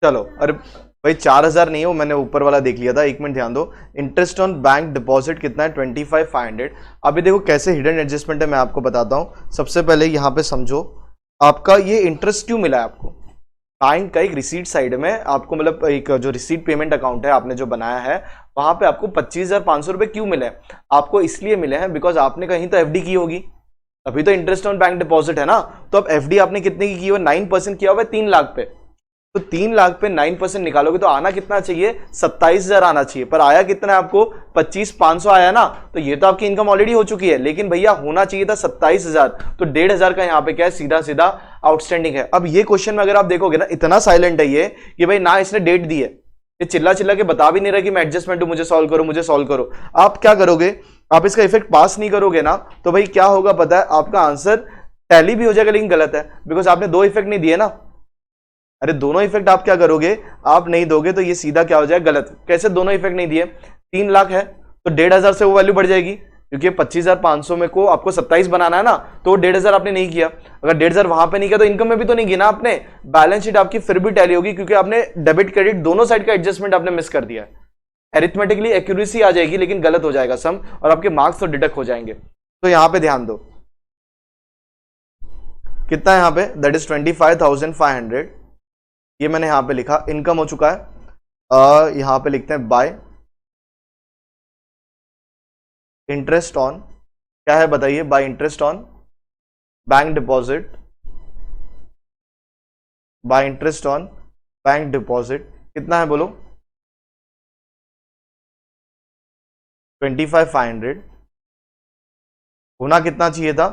चलो, अरे भाई 4,000 नहीं है वो, मैंने ऊपर वाला देख लिया था, 1 मिनट ध्यान दो। इंटरेस्ट ऑन बैंक डिपॉजिट कितना है? 25,500। अभी देखो कैसे हिडन एडजस्टमेंट है, मैं आपको बताता हूँ। सबसे पहले यहाँ पे समझो, आपका ये इंटरेस्ट क्यों मिला है आपको? बैंक का एक रिसीट साइड में आपको, मतलब एक जो रिसीट पेमेंट अकाउंट है आपने जो बनाया है, वहां पे आपको 25,500 रुपए क्यों मिले? आपको इसलिए मिले हैं बिकॉज आपने कहीं तो एफडी की होगी, अभी तो इंटरेस्ट ऑन बैंक डिपॉजिट है ना। तो अब एफडी आपने कितने की हुआ? 9% किया हुआ है 3 लाख पे। तो 3 लाख पे 9% निकालोगे तो आना कितना चाहिए? 27,000 आना चाहिए। पर आया कितना है आपको? 25,500 आया ना। तो ये तो आपकी इनकम ऑलरेडी हो चुकी है, लेकिन भैया होना चाहिए था 27,000। तो 1,500 का यहाँ पे क्या है? सीधा सीधा आउटस्टैंडिंग है। अब ये क्वेश्चन में अगर आप देखोगे ना, इतना साइलेंट है ये कि भाई ना इसने डेट दी है, ये चिल्ला चिल्ला के बता भी नहीं रहा कि मैं एडजस्टमेंट हूं, मुझे सॉल्व करो, मुझे सॉल्व करो। आप क्या करोगे, आप इसका इफेक्ट पास नहीं करोगे ना, तो भाई क्या होगा पता है, आपका आंसर टैली भी हो जाएगा लेकिन गलत है, बिकॉज आपने दो इफेक्ट नहीं दिए ना। अरे दोनों इफेक्ट आप क्या करोगे, आप नहीं दोगे तो ये सीधा क्या हो जाएगा, गलत। कैसे दोनों इफेक्ट नहीं दिए, 3 लाख है तो 1,500 से वो वैल्यू बढ़ जाएगी, क्योंकि 25,500 में को आपको 27 बनाना है ना, तो 1,500 आपने नहीं किया। अगर 1,500 वहां पे नहीं किया तो इनकम में भी तो नहीं गिना आपने, बैलेंस शीट आपकी फिर भी टैली होगी, क्योंकि आपने डेबिट क्रेडिट दोनों साइड का एडजस्टमेंट आपने मिस कर दिया है। एरिथमेटिकली एक्यूरेसी आ जाएगी लेकिन गलत हो जाएगा सम, और आपके मार्क्स तो डिडक्ट हो जाएंगे। तो यहां पे ध्यान दो, कितना है यहां पे, दैट इज 25,500। ये मैंने यहां पे लिखा, इनकम हो चुका है। यहां पे लिखते हैं बाय इंटरेस्ट ऑन, क्या है बताइए, bye interest on bank deposit, bye interest on bank deposit कितना है बोलो, 25,500। होना कितना चाहिए था,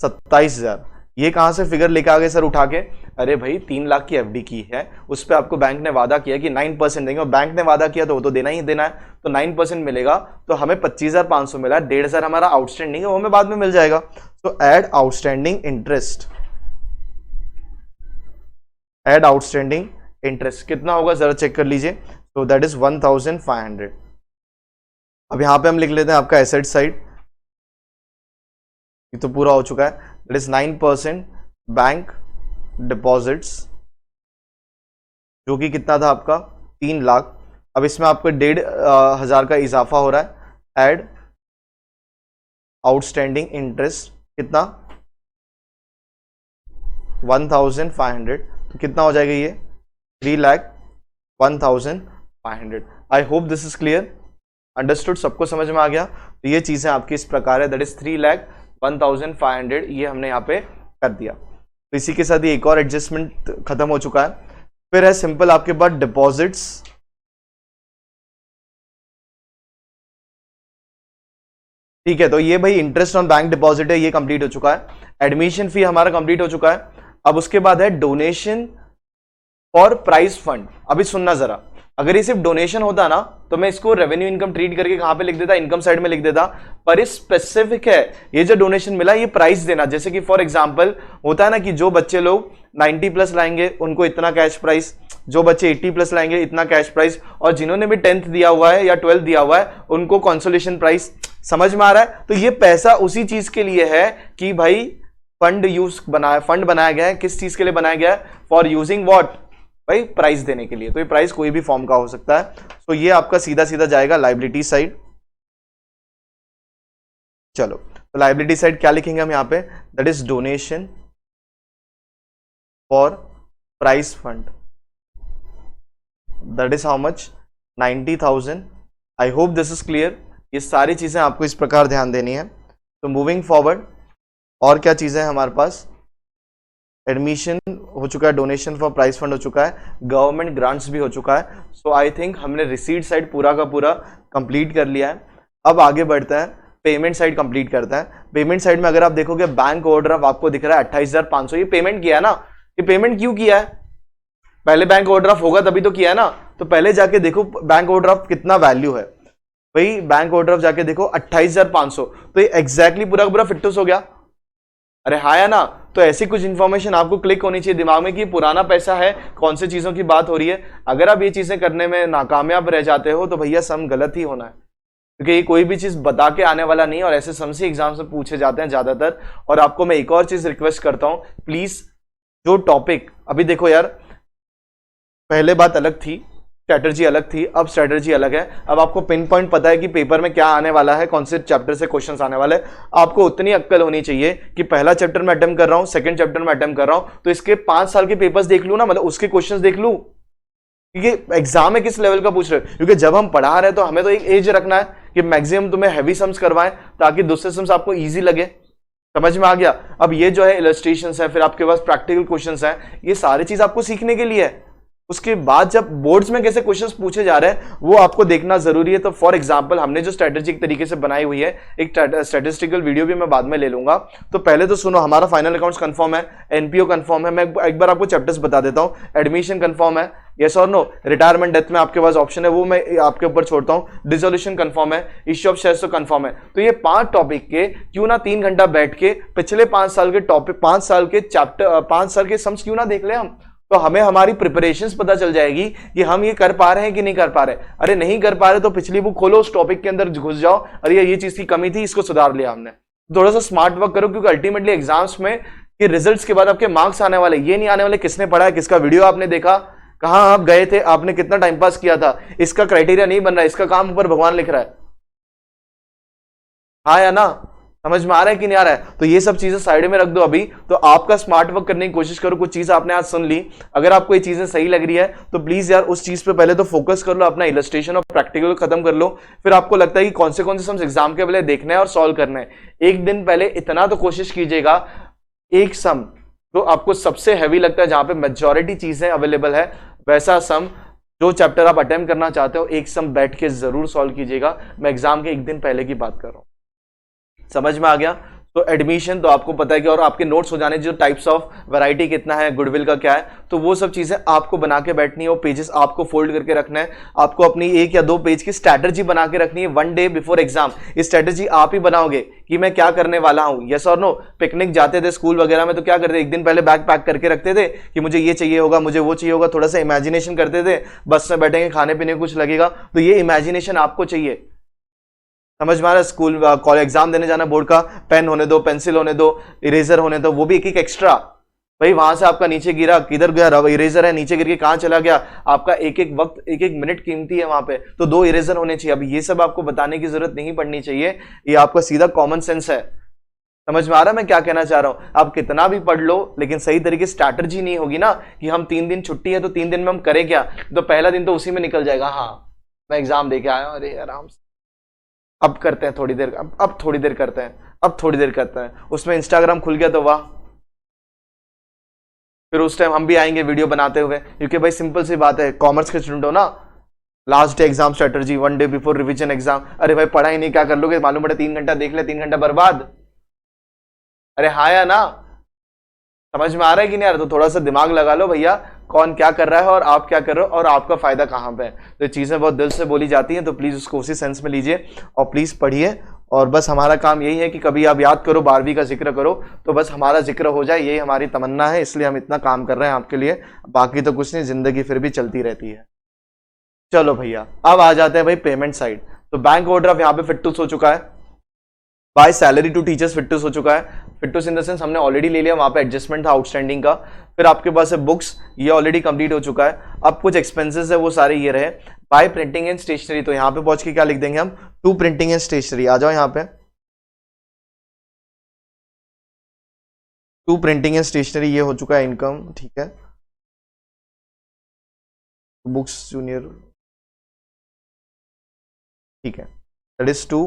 27,000। ये कहां से फिगर लेके आ गए सर उठा के, अरे भाई 3 लाख की एफडी की है, उस पर आपको बैंक ने वादा किया कि 9% देंगे, और बैंक ने वादा किया तो वो तो देना ही देना है, तो 9% मिलेगा। तो हमें 25,500 मिला, 1,500 हमारा आउटस्टैंडिंग है, वो हमें बाद में मिल जाएगा। तो add outstanding interest, add outstanding interest कितना होगा जरा चेक कर लीजिए। तो दैट इज 1,500। अब यहां पे हम लिख लेते हैं आपका एसेट साइड, ये तो पूरा हो चुका है, दैट इज 9% बैंक डिपॉजिट्स, जो कि कितना था आपका 3 लाख। अब इसमें आपको 1,500 का इजाफा हो रहा है, एड आउटस्टैंडिंग इंटरेस्ट कितना 1,500, तो कितना हो जाएगा ये 3,01,500। आई hope this is clear, understood, सबको समझ में आ गया। तो ये चीजें आपकी इस प्रकार है, दैट इज 3,01,500, ये हमने यहाँ पे कर दिया। तो इसी के साथ ये एक और एडजस्टमेंट खत्म हो चुका है। फिर है सिंपल आपके पास डिपॉजिट्स, ठीक है। तो ये भाई इंटरेस्ट ऑन बैंक डिपॉजिट है, ये कंप्लीट हो चुका है। एडमिशन फी हमारा कंप्लीट हो चुका है। अब उसके बाद है डोनेशन फॉर प्राइज फंड। अभी सुनना जरा, अगर ये सिर्फ डोनेशन होता ना तो मैं इसको रेवेन्यू इनकम ट्रीट करके कहां पे लिख देता, इनकम साइड में लिख देता, पर इस स्पेसिफिक है, ये जो डोनेशन मिला ये प्राइस देना। जैसे कि फॉर एग्जांपल होता है ना कि जो बच्चे लोग 90 प्लस लाएंगे उनको इतना कैश प्राइस, जो बच्चे 80 प्लस लाएंगे इतना कैश प्राइस, और जिन्होंने भी 10th दिया हुआ है या 12th दिया हुआ है उनको कंसोलेशन प्राइस। समझ में आ रहा है? तो ये पैसा उसी चीज के लिए है कि भाई फंड बनाया गया है, किस चीज के लिए बनाया गया है, फॉर यूजिंग व्हाट, भाई प्राइस देने के लिए। तो ये प्राइस कोई भी फॉर्म का हो सकता है। तो ये आपका सीधा सीधा जाएगा लायबिलिटी साइड। चलो, तो लायबिलिटी साइड क्या लिखेंगे हम यहाँ पे, that is donation for prize fund, that is how much 90,000। I hope this is clear. ये सारी चीजें आपको इस प्रकार ध्यान देनी है। तो मूविंग फॉरवर्ड और क्या चीजें हैं हमारे पास, एडमिशन हो चुका है, डोनेशन फॉर प्राइस फंड हो चुका है, गवर्नमेंट ग्रांट्स भी हो चुका है। सो आई थिंक हमने रिसीट साइड पूरा का पूरा कंप्लीट कर लिया है। अब आगे बढ़ता है, पेमेंट साइड कंप्लीट करता है। पेमेंट साइड में अगर आप देखोगे बैंक ओवरड्राफ्ट आपको दिख रहा है 28,500, ये पेमेंट किया है ना। ये पेमेंट क्यों किया है, पहले बैंक ओवरड्राफ्ट होगा तभी तो किया है ना। तो पहले जाके देखो बैंक ओवरड्राफ्ट कितना वैल्यू है, भाई बैंक ओवरड्राफ्ट जाके देखो 28,500, तो ये एग्जैक्टली पूरा का पूरा फिटनेस हो गया। अरे हाँ या ना। तो ऐसी कुछ इंफॉर्मेशन आपको क्लिक होनी चाहिए दिमाग में कि पुराना पैसा है, कौन सी चीजों की बात हो रही है। अगर आप ये चीजें करने में नाकामयाब रह जाते हो तो भैया सम गलत ही होना है, क्योंकि ये कोई भी चीज बता के आने वाला नहीं, और ऐसे सम से एग्जाम से पूछे जाते हैं ज्यादातर। और आपको मैं एक और चीज रिक्वेस्ट करता हूं, प्लीज जो टॉपिक अभी देखो यार, पहले बात अलग थी, स्ट्रेटजी अलग थी, अब स्ट्रेटजी अलग है। अब आपको पिन पॉइंट पता है कि पेपर में क्या आने वाला है, कौन से चैप्टर से क्वेश्चंस आने वाले हैं। आपको उतनी अक्कल होनी चाहिए कि पहला चैप्टर में अटेम्प्ट कर रहा हूं, सेकंड चैप्टर में अटेम्प्ट कर रहा हूं, तो इसके 5 साल के पेपर्स देख लूं ना, मतलब उसके क्वेश्चंस देख लूं, क्योंकि एग्जाम में किस लेवल का पूछ रहे हो। क्योंकि जब हम पढ़ा रहे हैं तो हमें तो एक एज रखना है कि मैक्सिमम तुम्हें हैवी सम्स करवाएं, ताकि दूसरे सम्स आपको ईजी लगे। समझ में आ गया? अब ये जो है इलस्ट्रेशंस है, फिर आपके पास प्रैक्टिकल क्वेश्चंस हैं, ये सारी चीज आपको सीखने के लिए है। उसके बाद जब बोर्ड्स में कैसे क्वेश्चंस पूछे जा रहे हैं वो आपको देखना जरूरी है। तो फॉर एग्जांपल हमने जो स्ट्रेटेजी एक तरीके से बनाई हुई है, एक स्टैटिस्टिकल वीडियो भी मैं बाद में ले लूंगा। तो पहले तो सुनो, हमारा फाइनल अकाउंट्स कंफर्म है, एनपीओ कंफर्म है। मैं एक बार आपको चैप्टर्स बता देता हूं। एडमिशन कंफर्म है, यस और नो? रिटायरमेंट डेथ में आपके पास ऑप्शन है, वो मैं आपके ऊपर छोड़ता हूं। डिसोल्यूशन कंफर्म है, इश्यू ऑफ शेयर्स तो कंफर्म है। तो ये 5 टॉपिक के क्यों ना 3 घंटा बैठ के पिछले 5 साल के टॉपिक, 5 साल के चैप्टर, 5 साल के सम्स क्यों ना देख ले हम, तो हमें हमारी प्रिपरेशंस पता चल जाएगी कि हम ये कर पा रहे हैं कि नहीं कर पा रहे। अरे नहीं कर पा रहे तो पिछली बुक खोलो, उस टॉपिक के अंदर घुस जाओ, अरे ये चीज की कमी थी, इसको सुधार लिया हमने। थोड़ा सा स्मार्ट वर्क करो, क्योंकि अल्टीमेटली एग्जाम्स में कि रिजल्ट्स के बाद आपके मार्क्स आने वाले, ये नहीं आने वाले किसने पढ़ा है, किसका वीडियो आपने देखा, कहां आप गए थे, आपने कितना टाइम पास किया था। इसका क्राइटेरिया नहीं बन रहा है, इसका काम ऊपर भगवान लिख रहा है। हाँ या ना? समझ में आ रहा है कि नहीं आ रहा है? तो ये सब चीजें साइड में रख दो अभी, तो आपका स्मार्ट वर्क करने की कोशिश करो। कुछ चीज आपने आज सुन ली, अगर आपको ये चीजें सही लग रही है तो प्लीज यार उस चीज पे पहले तो फोकस कर लो, अपना इलस्ट्रेशन और प्रैक्टिकल खत्म कर लो। फिर आपको लगता है कि कौन से सम्स एग्जाम के पहले देखना है और सॉल्व करना है, एक दिन पहले इतना तो कोशिश कीजिएगा, एक सम तो आपको सबसे हैवी लगता है, जहां पे मेजॉरिटी चीजें अवेलेबल है, वैसा सम जो चैप्टर आप अटेम्प्ट करना चाहते हो, एक सम बैठ के जरूर सॉल्व कीजिएगा। मैं एग्जाम के एक दिन पहले की बात कर रहा हूं। समझ में आ गया? तो एडमिशन तो आपको पता है कि, और आपके नोट्स हो जाने, जो टाइप्स ऑफ वैरायटी कितना है, गुडविल का क्या है, तो वो सब चीजें आपको बना के बैठनी है। वो पेजेस आपको फोल्ड करके रखना है, आपको अपनी 1 या 2 पेज की स्ट्रैटेजी बना के रखनी है 1 डे बिफोर एग्जाम। ये स्ट्रैटेजी आप ही बनाओगे कि मैं क्या करने वाला हूं, यस और नो? पिकनिक जाते थे स्कूल वगैरह में तो क्या करते, एक दिन पहले बैग पैक करके रखते थे कि मुझे ये चाहिए होगा, मुझे वो चाहिए होगा, थोड़ा सा इमेजिनेशन करते थे, बस में बैठेंगे, खाने पीने कुछ लगेगा, तो ये इमेजिनेशन आपको चाहिए। समझ में आ रहा है? स्कूल कॉलेज एग्जाम देने जाना, बोर्ड का, पेन होने दो, पेंसिल होने दो, इरेजर होने दो, वो भी एक एक एक्स्ट्रा। भाई वहां से आपका नीचे गिरा, किधर गया, रब इरेजर है, नीचे गिर के कहां चला गया, आपका एक एक वक्त, एक एक मिनट कीमती है वहां पे, तो 2 इरेजर होने चाहिए। अब ये सब आपको बताने की जरूरत नहीं पड़नी चाहिए, ये आपका सीधा कॉमन सेंस है। समझ में आ रहा है मैं क्या कहना चाह रहा हूं? आप कितना भी पढ़ लो, लेकिन सही तरीके से स्ट्रैटेजी नहीं होगी ना, कि हम 3 दिन छुट्टी है तो 3 दिन में हम करें क्या, तो पहला दिन तो उसी में निकल जाएगा, हाँ मैं एग्जाम दे के आया हूं, अरे आराम से अब करते हैं थोड़ी देर, अब थोड़ी देर करते हैं, अब थोड़ी देर करते हैं, उसमें इंस्टाग्राम खुल गया तो वाह, फिर उस टाइम हम भी आएंगे वीडियो बनाते हुए, क्योंकि भाई सिंपल सी बात है, कॉमर्स के स्टूडेंट हो ना, last day exam strategy, 1 day before revision exam. अरे भाई पढ़ा ही नहीं, क्या कर लोगे, मालूम पड़े 3 घंटा देख ले, 3 घंटा बर्बाद। अरे हाँ या ना? समझ में आ रहा है कि नहीं आ रहा? तो थोड़ा सा दिमाग लगा लो भैया, कौन क्या कर रहा है और आप क्या कर रहे हो और आपका फायदा कहां पे है। तो ये चीजें बहुत दिल से बोली जाती हैं, तो प्लीज उसको उसी सेंस में लीजिए और प्लीज पढ़िए। और बस हमारा काम यही है कि कभी आप याद करो, 12वीं का जिक्र करो, तो बस हमारा जिक्र हो जाए, यही हमारी तमन्ना है, इसलिए हम इतना काम कर रहे हैं आपके लिए, बाकी तो कुछ नहीं, जिंदगी फिर भी चलती रहती है। चलो भैया अब आ जाते हैं भाई पेमेंट साइड। तो बैंक ओवरड्राफ्ट यहाँ पे फिटनेस हो चुका है, by salary to teachers fitness हो चुका है। फिटनेस इन द सेंस हमने ऑलरेडी ले लिया, वहां पे एडजस्टमेंट था आउटस्टैंडिंग का। फिर आपके पास है बुक्स, ये ऑलरेडी कंप्लीट हो चुका है। अब कुछ एक्सपेंसेस है वो सारे ये रहे। बाय प्रिंटिंग एंड स्टेशनरी, तो यहाँ पे पहुंच के क्या लिख देंगे हम, टू प्रिंटिंग एंड स्टेशनरी। आ जाओ यहाँ पे, टू प्रिंटिंग एंड स्टेशनरी ये हो चुका है इनकम, ठीक है। बुक्स जूनियर, ठीक है, that is to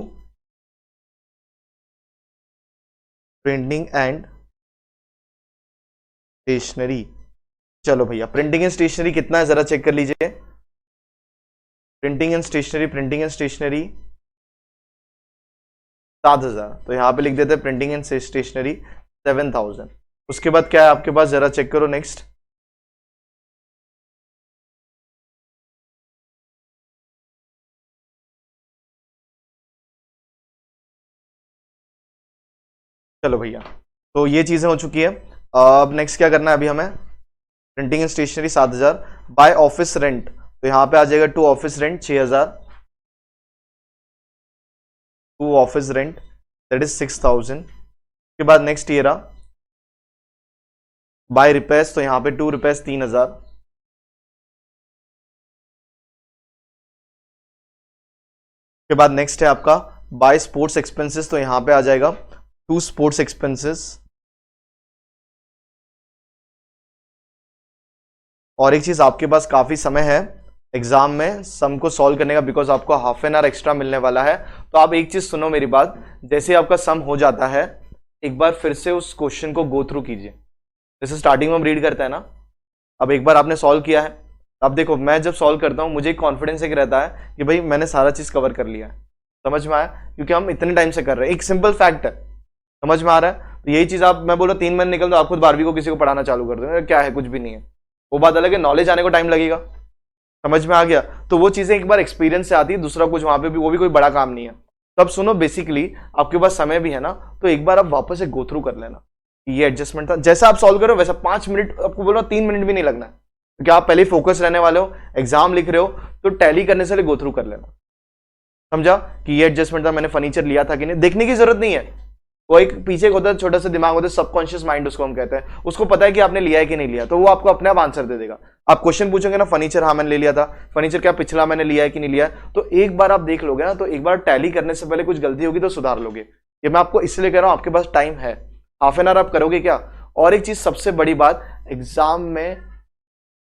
printing and stationery. चलो भैया प्रिंटिंग एंड स्टेशनरी कितना है जरा चेक कर लीजिए। Printing and stationery, printing and stationery 7000, तो यहां पे लिख देते हैं प्रिंटिंग एंड स्टेशनरी 7000। उसके बाद क्या है आपके पास, जरा चेक करो नेक्स्ट। चलो भैया तो ये चीजें हो चुकी है। अब नेक्स्ट क्या करना है अभी हमें, printing and stationery 7000। By office rent, तो यहां पे आ जाएगा to office rent 6000, to office rent that is 6000। के बाद नेक्स्ट ये रहा बाय रिपेयर्स, तो यहां पे टू रिपेयर्स 3000। के बाद नेक्स्ट है आपका बाय स्पोर्ट्स एक्सपेंसेस, तो यहां पे आ जाएगा टू स्पोर्ट्स एक्सपेंसेस। और एक चीज, आपके पास काफी समय है एग्जाम में सम को सॉल्व करने का, बिकॉज आपको हाफ एन आवर एक्स्ट्रा मिलने वाला है। तो आप एक चीज सुनो मेरी बात, जैसे आपका सम हो जाता है एक बार फिर से उस क्वेश्चन को गो थ्रू कीजिए, जैसे स्टार्टिंग में हम रीड करते हैं ना। अब एक बार आपने सॉल्व किया है, अब देखो मैं जब सॉल्व करता हूं मुझे एक कॉन्फिडेंस एक रहता है कि भाई मैंने सारा चीज कवर कर लिया है। समझ में आया? क्योंकि हम इतने टाइम से कर रहे हैं, एक सिंपल फैक्ट है। समझ में आ रहा है? तो यही चीज आप, मैं बोल रहा 3 महीने निकल दो, आप खुद 12वीं को किसी को पढ़ाना चालू कर दो, क्या है कुछ भी नहीं है। वो बात अलग है, नॉलेज आने को टाइम लगेगा, समझ में आ गया? तो वो चीजें एक बार एक्सपीरियंस से आती है, दूसरा कुछ वहां पे भी, वो भी कोई बड़ा काम नहीं है। तो अब सुनो, बेसिकली आपके पास समय भी है ना, तो एक बार आप वापस से गो थ्रू कर लेना। ये एडजस्टमेंट था, जैसा आप सॉल्व करो वैसा 5 मिनट, आपको बोलो 3 मिनट भी नहीं लगना है, क्योंकि आप पहले फोकस रहने वाले हो, एग्जाम लिख रहे हो, तो टैली करने से गो थ्रू कर लेना। समझा कि ये एडजस्टमेंट था, मैंने फर्नीचर लिया था कि नहीं, देखने की जरूरत नहीं है। वो एक पीछे होता है, छोटा सा दिमाग होता है, सबकॉन्शियस माइंड उसको हम कहते हैं, उसको पता है कि आपने लिया है कि नहीं लिया, तो वो आपको अपने आप आंसर दे देगा। आप क्वेश्चन पूछोगे ना, फर्नीचर हाँ मैंने ले लिया था, फर्नीचर क्या पिछला मैंने लिया है कि नहीं लिया है, तो एक बार आप देख लोगे ना, तो एक बार टैली करने से पहले कुछ गलती होगी तो सुधार लोगे। ये मैं आपको इसलिए कह रहा हूं, आपके पास टाइम है, हाफ एन आवर आप करोगे क्या। और एक चीज सबसे बड़ी बात, एग्जाम में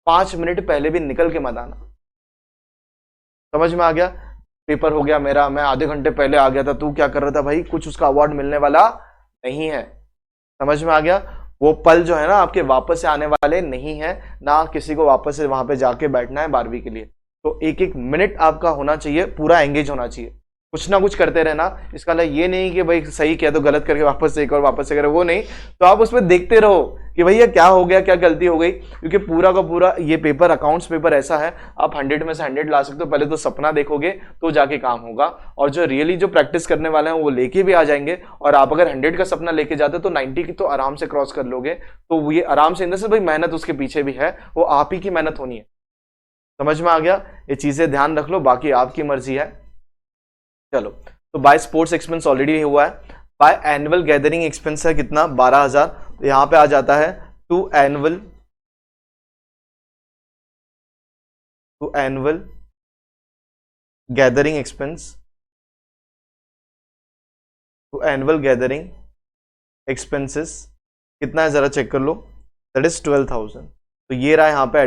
5 मिनट पहले भी निकल के मत आना। समझ में आ गया? पेपर हो गया मेरा, मैं आधे घंटे पहले आ गया था, तू क्या कर रहा था भाई, कुछ उसका अवार्ड मिलने वाला नहीं है। समझ में आ गया? वो पल जो है ना आपके वापस से आने वाले नहीं है, ना किसी को वापस से वहां पे जाके बैठना है 12वीं के लिए। तो एक एक मिनट आपका होना चाहिए, पूरा एंगेज होना चाहिए, कुछ ना कुछ करते रहना। इसका मतलब ये नहीं कि भाई सही किया तो गलत करके वापस से एक और वापस से करे, वो नहीं। तो आप उसमें देखते रहो कि भैया क्या हो गया, क्या गलती हो गई, क्योंकि पूरा का पूरा ये पेपर, अकाउंट्स पेपर ऐसा है, आप 100 में से 100 ला सकते हो। पहले तो सपना देखोगे तो जाके काम होगा, और जो रियली जो प्रैक्टिस करने वाले हैं वो लेके भी आ जाएंगे। और आप अगर 100 का सपना लेके जाते हो तो 90 की तो आराम से क्रॉस कर लोगे। तो ये आराम से, इन से भाई मेहनत उसके पीछे भी है, वो आप ही की मेहनत होनी है। समझ में आ गया? ये चीजें ध्यान रख लो, बाकी आपकी मर्जी है। चलो, तो बाय स्पोर्ट्स एक्सपेंस ऑलरेडी हुआ है। बाय एनुअल गैदरिंग एक्सपेंस है कितना, 12,000। तो यहां पे आ जाता है to annual gathering expense, to annual gathering expenses कितना है जरा चेक कर लो, दैट इज 12,000। तो ये रहा यहाँ पे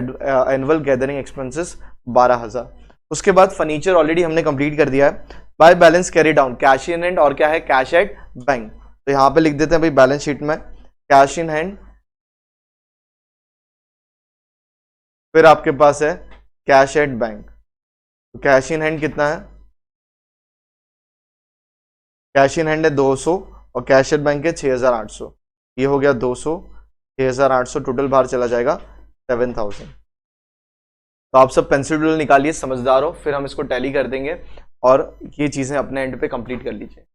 एनुअल गैदरिंग एक्सपेंसेस 12,000। उसके बाद फर्नीचर ऑलरेडी हमने कंप्लीट कर दिया है। By balance carry down, cash in hand और क्या है, कैश एट बैंक। तो यहां पे लिख देते हैं भाई बैलेंस शीट में कैश इन हैंड, फिर आपके पास है कैश एट बैंक। तो कैश इन हैंड कितना है, कैश इन हैंड है 200 और कैश एट बैंक है 6,800। ये हो गया 200, 6,800, टोटल बाहर चला जाएगा 7,000। तो आप सब पेंसिल डूडल निकालिए, समझदार हो, फिर हम इसको टैली कर देंगे और ये चीजें अपने एंड पे कंप्लीट कर लीजिए।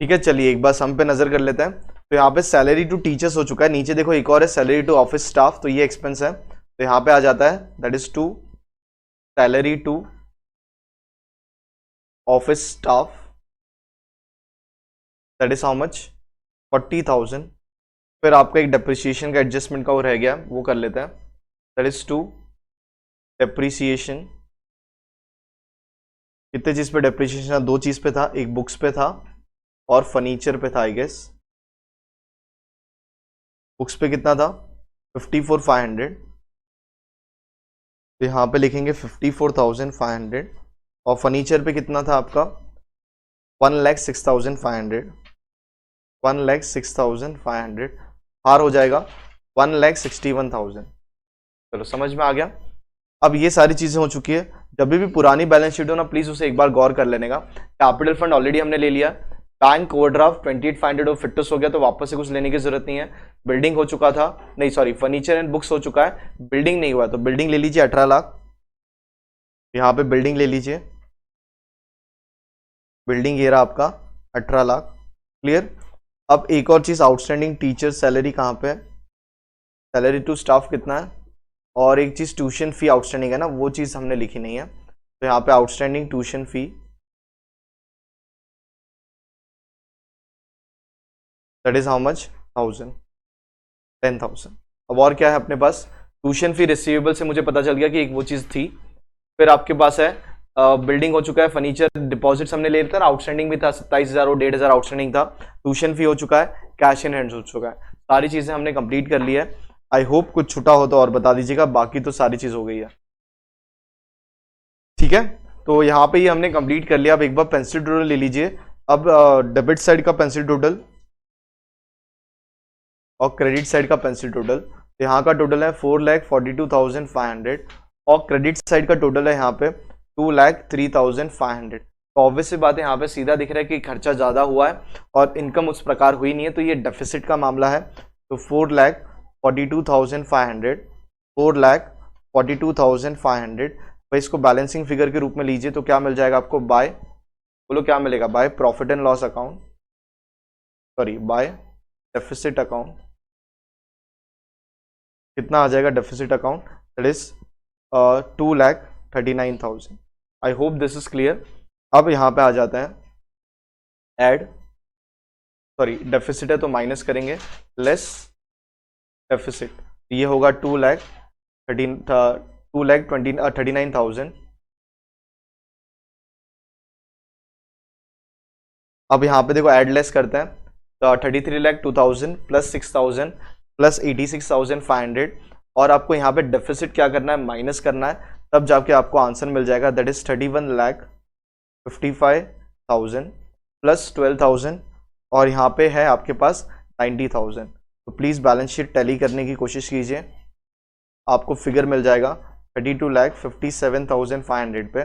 ठीक है, चलिए एक बार सम पे नजर कर लेते हैं। तो यहाँ पे सैलरी टू टीचर्स हो चुका है, नीचे देखो एक और है सैलरी टू ऑफिस स्टाफ, तो ये एक्सपेंस है। तो यहाँ पे आ जाता है that is to salary to office staff, that is how much, 40,000। फिर आपका एक डेप्रिसिएशन का एडजस्टमेंट का वो रह गया, वो कर लेते हैं, दैट इज टू डेप्रिसिएशन। कितने चीज पे डेप्रिसिएशन था, 2 चीज पे था, एक बुक्स पे था और फर्नीचर पे था आई गेस। बुक्स पे कितना था, 54,500। तो यहाँ पे लिखेंगे 54,500। और फर्नीचर पे कितना था आपका, 1,06,500, 1,06,500। हार हो जाएगा 1,61,000। चलो समझ में आ गया। अब ये सारी चीजें हो चुकी है। जब भी पुरानी बैलेंस शीट हो ना, प्लीज उसे एक बार गौर कर लेने का। कैपिटल फंड ऑलरेडी हमने ले लिया, बैंक ओवरड्राफ्ट 28,500 फिटनेस हो गया, तो वापस से कुछ लेने की जरूरत नहीं है। बिल्डिंग हो चुका था, नहीं सॉरी, फर्नीचर एंड बुक्स हो चुका है, बिल्डिंग नहीं हुआ, तो बिल्डिंग ले लीजिए 18 लाख। यहाँ पे बिल्डिंग ले लीजिए, बिल्डिंग ये रहा आपका 18 लाख। क्लियर। अब एक और चीज, आउटस्टैंडिंग टीचर सैलरी कहाँ पे है, सैलरी टू स्टाफ कितना है, और एक चीज ट्यूशन फी आउटस्टैंडिंग है ना, वो चीज हमने लिखी नहीं है। तो यहाँ पे outstanding tuition fee, that is how much, 10,000। अब और क्या है अपने पास, ट्यूशन फी रिसीवेबल से मुझे पता चल गया कि एक वो चीज थी। फिर आपके पास है बिल्डिंग हो चुका है, फर्नीचर डिपॉजिट्स हमने ले लिया था, आउटस्टैंडिंग भी था 27,000 और 1,500 आउटस्टैंडिंग था, ट्यूशन फी हो चुका है, कैश इन हैंड हो चुका है, सारी चीजें हमने कंप्लीट कर ली है। आई होप कुछ छूटा हो तो और बता दीजिएगा, बाकी तो सारी चीज हो गई है। ठीक है, तो यहाँ पे ये हमने कंप्लीट कर लिया। अब एक बार पेंसिल डूडल ले लीजिए। अब डेबिट साइड का पेंसिल डूडल और क्रेडिट साइड का पेंसिल टोटल, तो यहाँ का टोटल है 4,42,500 और क्रेडिट साइड का टोटल है यहाँ पे 2,03,500। तो ऑब्वियस सी बात है, यहाँ पे सीधा दिख रहा है कि खर्चा ज्यादा हुआ है और इनकम उस प्रकार हुई नहीं है, तो ये डेफिसिट का मामला है। तो 4,42,500, 42,500। भाई इसको बैलेंसिंग फिगर के रूप में लीजिए तो क्या मिल जाएगा आपको, बाय, बोलो क्या मिलेगा, by profit and loss account, sorry by deficit account. कितना आ जाएगा deficit account, that is 2,39,000। I hope this is clear. अब यहाँ पे आ जाता है ऐड, सॉरी डेफिसिट है तो माइनस करेंगे, लेस डेफिसिट, ये होगा 2,39,000। अब यहाँ पे देखो ऐड लेस करते हैं, तो 33,02,000 प्लस 6,000 प्लस 86,500, और आपको यहाँ पे डेफिसिट क्या करना है, माइनस करना है, तब जाके आपको आंसर मिल जाएगा, दैट इज 31,55,000 प्लस 12,000, और यहाँ पे है आपके पास 90,000। तो प्लीज़ बैलेंस शीट टैली करने की कोशिश कीजिए, आपको फिगर मिल जाएगा 32,57,500 पे,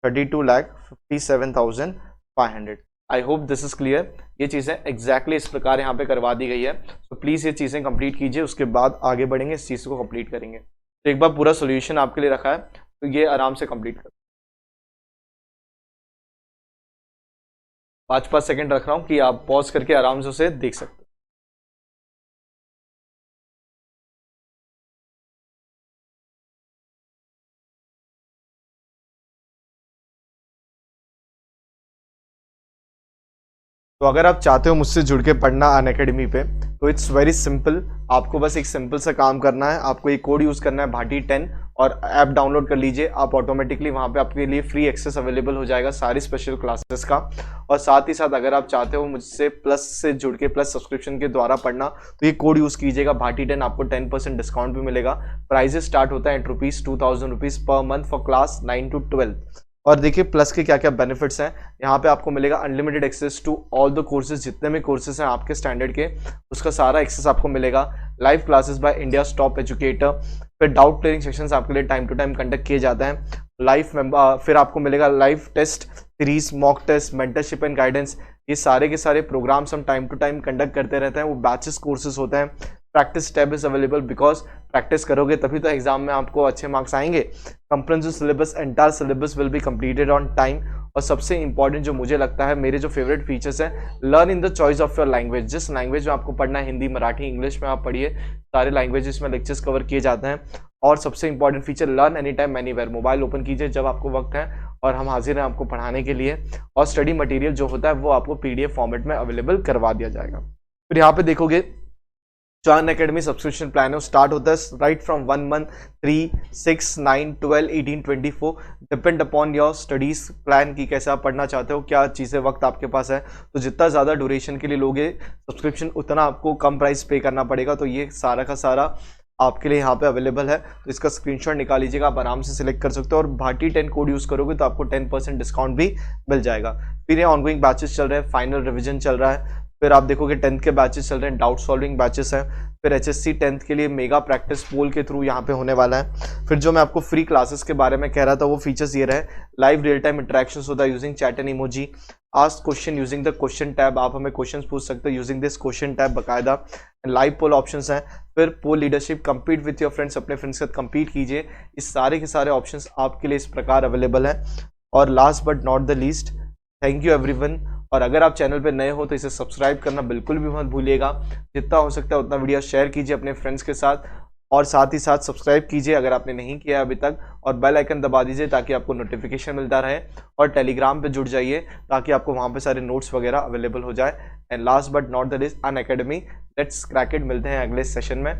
32,57,500। आई होप दिस इज क्लियर। ये चीज़ें एग्जैक्टली इस प्रकार यहाँ पे करवा दी गई है, तो प्लीज़ ये चीज़ें कंप्लीट कीजिए, उसके बाद आगे बढ़ेंगे, इस चीज़ को कंप्लीट करेंगे। तो एक बार पूरा सोल्यूशन आपके लिए रखा है, तो ये आराम से कंप्लीट कर, 5-5 सेकेंड रख रहा हूँ कि आप पॉज करके आराम से उसे देख सकते हैं। तो अगर आप चाहते हो मुझसे जुड़ के पढ़ना अनअकैडमी पे, तो इट्स वेरी सिंपल, आपको बस एक सिंपल सा काम करना है, आपको एक कोड यूज़ करना है भाटी 10, और ऐप डाउनलोड कर लीजिए आप, ऑटोमेटिकली वहाँ पे आपके लिए फ्री एक्सेस अवेलेबल हो जाएगा सारी स्पेशल क्लासेस का। और साथ ही साथ अगर आप चाहते हो मुझसे प्लस से जुड़ के, प्लस सब्सक्रिप्शन के द्वारा पढ़ना, तो ये कोड यूज़ कीजिएगा भाटी 10, आपको 10% डिस्काउंट भी मिलेगा। प्राइजेस स्टार्ट होता है ₹2,000 per month for class 9 to 12। और देखिए प्लस के क्या क्या बेनिफिट्स हैं, यहाँ पे आपको मिलेगा unlimited access to all the courses, जितने भी कोर्सेज हैं आपके स्टैंडर्ड के, उसका सारा एक्सेस आपको मिलेगा। Live classes by India top educator, फिर डाउट क्लियरिंग सेशंस आपके लिए टाइम टू टाइम कंडक्ट किए जाते हैं, फिर आपको मिलेगा live test series, mock test, mentorship and guidance, ये सारे के सारे प्रोग्राम्स हम टाइम टू टाइम कंडक्ट करते रहते हैं, वो बैचेस कोर्सेज होते हैं। Practice tab is available, because practice करोगे तभी तो एग्जाम में आपको अच्छे मार्क्स आएंगे। Comprehensive syllabus, entire syllabus will be completed on time. और सबसे इंपॉर्टेंट जो मुझे लगता है, मेरे जो फेवरेट फीचर्स हैं, learn in the choice of your language, जिस लैंग्वेज में आपको पढ़ना है, हिंदी, मराठी, इंग्लिश में आप पढ़िए, सारे लैंग्वेजेस में लेक्चर्स कवर किए जाते हैं। और सबसे important feature, learn any time anywhere, mobile open कीजिए जब आपको वक्त है, और हम हाजिर हैं आपको पढ़ाने के लिए। और स्टडी मटेरियल जो होता है वो आपको PDF फॉर्मेट में अवेलेबल करवा दिया जाएगा। फिर यहाँ पे देखोगे जो अनअकैडमी सब्सक्रिप्शन प्लान है वो स्टार्ट होता है right from 1 month, 3, 6, 9, 12, 18, 24, depend upon your studies plan की कैसे आप पढ़ना चाहते हो, क्या चीज़ें वक्त आपके पास है। तो जितना ज़्यादा ड्यूरेशन के लिए लोगे सब्सक्रिप्शन, उतना आपको कम प्राइस पे करना पड़ेगा। तो ये सारा का सारा आपके लिए यहाँ पे अवेलेबल है, तो इसका स्क्रीनशॉट निकाल लीजिएगा, आप आराम से सिलेक्ट कर सकते हो, और भाटी 10 कोड यूज़ करोगे तो आपको 10% डिस्काउंट भी मिल जाएगा। फिर ये ऑनगोइंग बैचेस चल रहे हैं, फाइनल रिविजन चल रहा है, फिर आप देखोगे 10th के बैचेस चल रहे हैं, डाउट सॉल्विंग बैचेस हैं, फिर HSC 10th के लिए मेगा प्रैक्टिस पोल के थ्रू यहाँ पे होने वाला है। फिर जो मैं आपको फ्री क्लासेस के बारे में कह रहा था वो फीचर्स ये रहे, लाइव रियल टाइम इंटरेक्शंस होता है using chat and emoji, ask question using the question tab, आप हमें क्वेश्चन पूछ सकते हो यूजिंग दिस क्वेश्चन टैब बाकायदा, लाइव पोल ऑप्शंस हैं, फिर poll leadership, compete with your friends, अपने फ्रेंड्स के साथ कम्पीट कीजिए, इस सारे के सारे ऑप्शंस आपके लिए इस प्रकार अवेलेबल हैं। और last but not the least, thank you everyone. और अगर आप चैनल पे नए हो तो इसे सब्सक्राइब करना बिल्कुल भी मत भूलिएगा, जितना हो सकता है उतना वीडियो शेयर कीजिए अपने फ्रेंड्स के साथ, और साथ ही साथ सब्सक्राइब कीजिए अगर आपने नहीं किया अभी तक, और बेल आइकन दबा दीजिए ताकि आपको नोटिफिकेशन मिलता रहे, और टेलीग्राम पे जुड़ जाइए ताकि आपको वहाँ पे सारे नोट्स वगैरह अवेलेबल हो जाए। And last but not the least, Unacademy, let's crack it, मिलते हैं अगले सेशन में,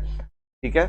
ठीक है।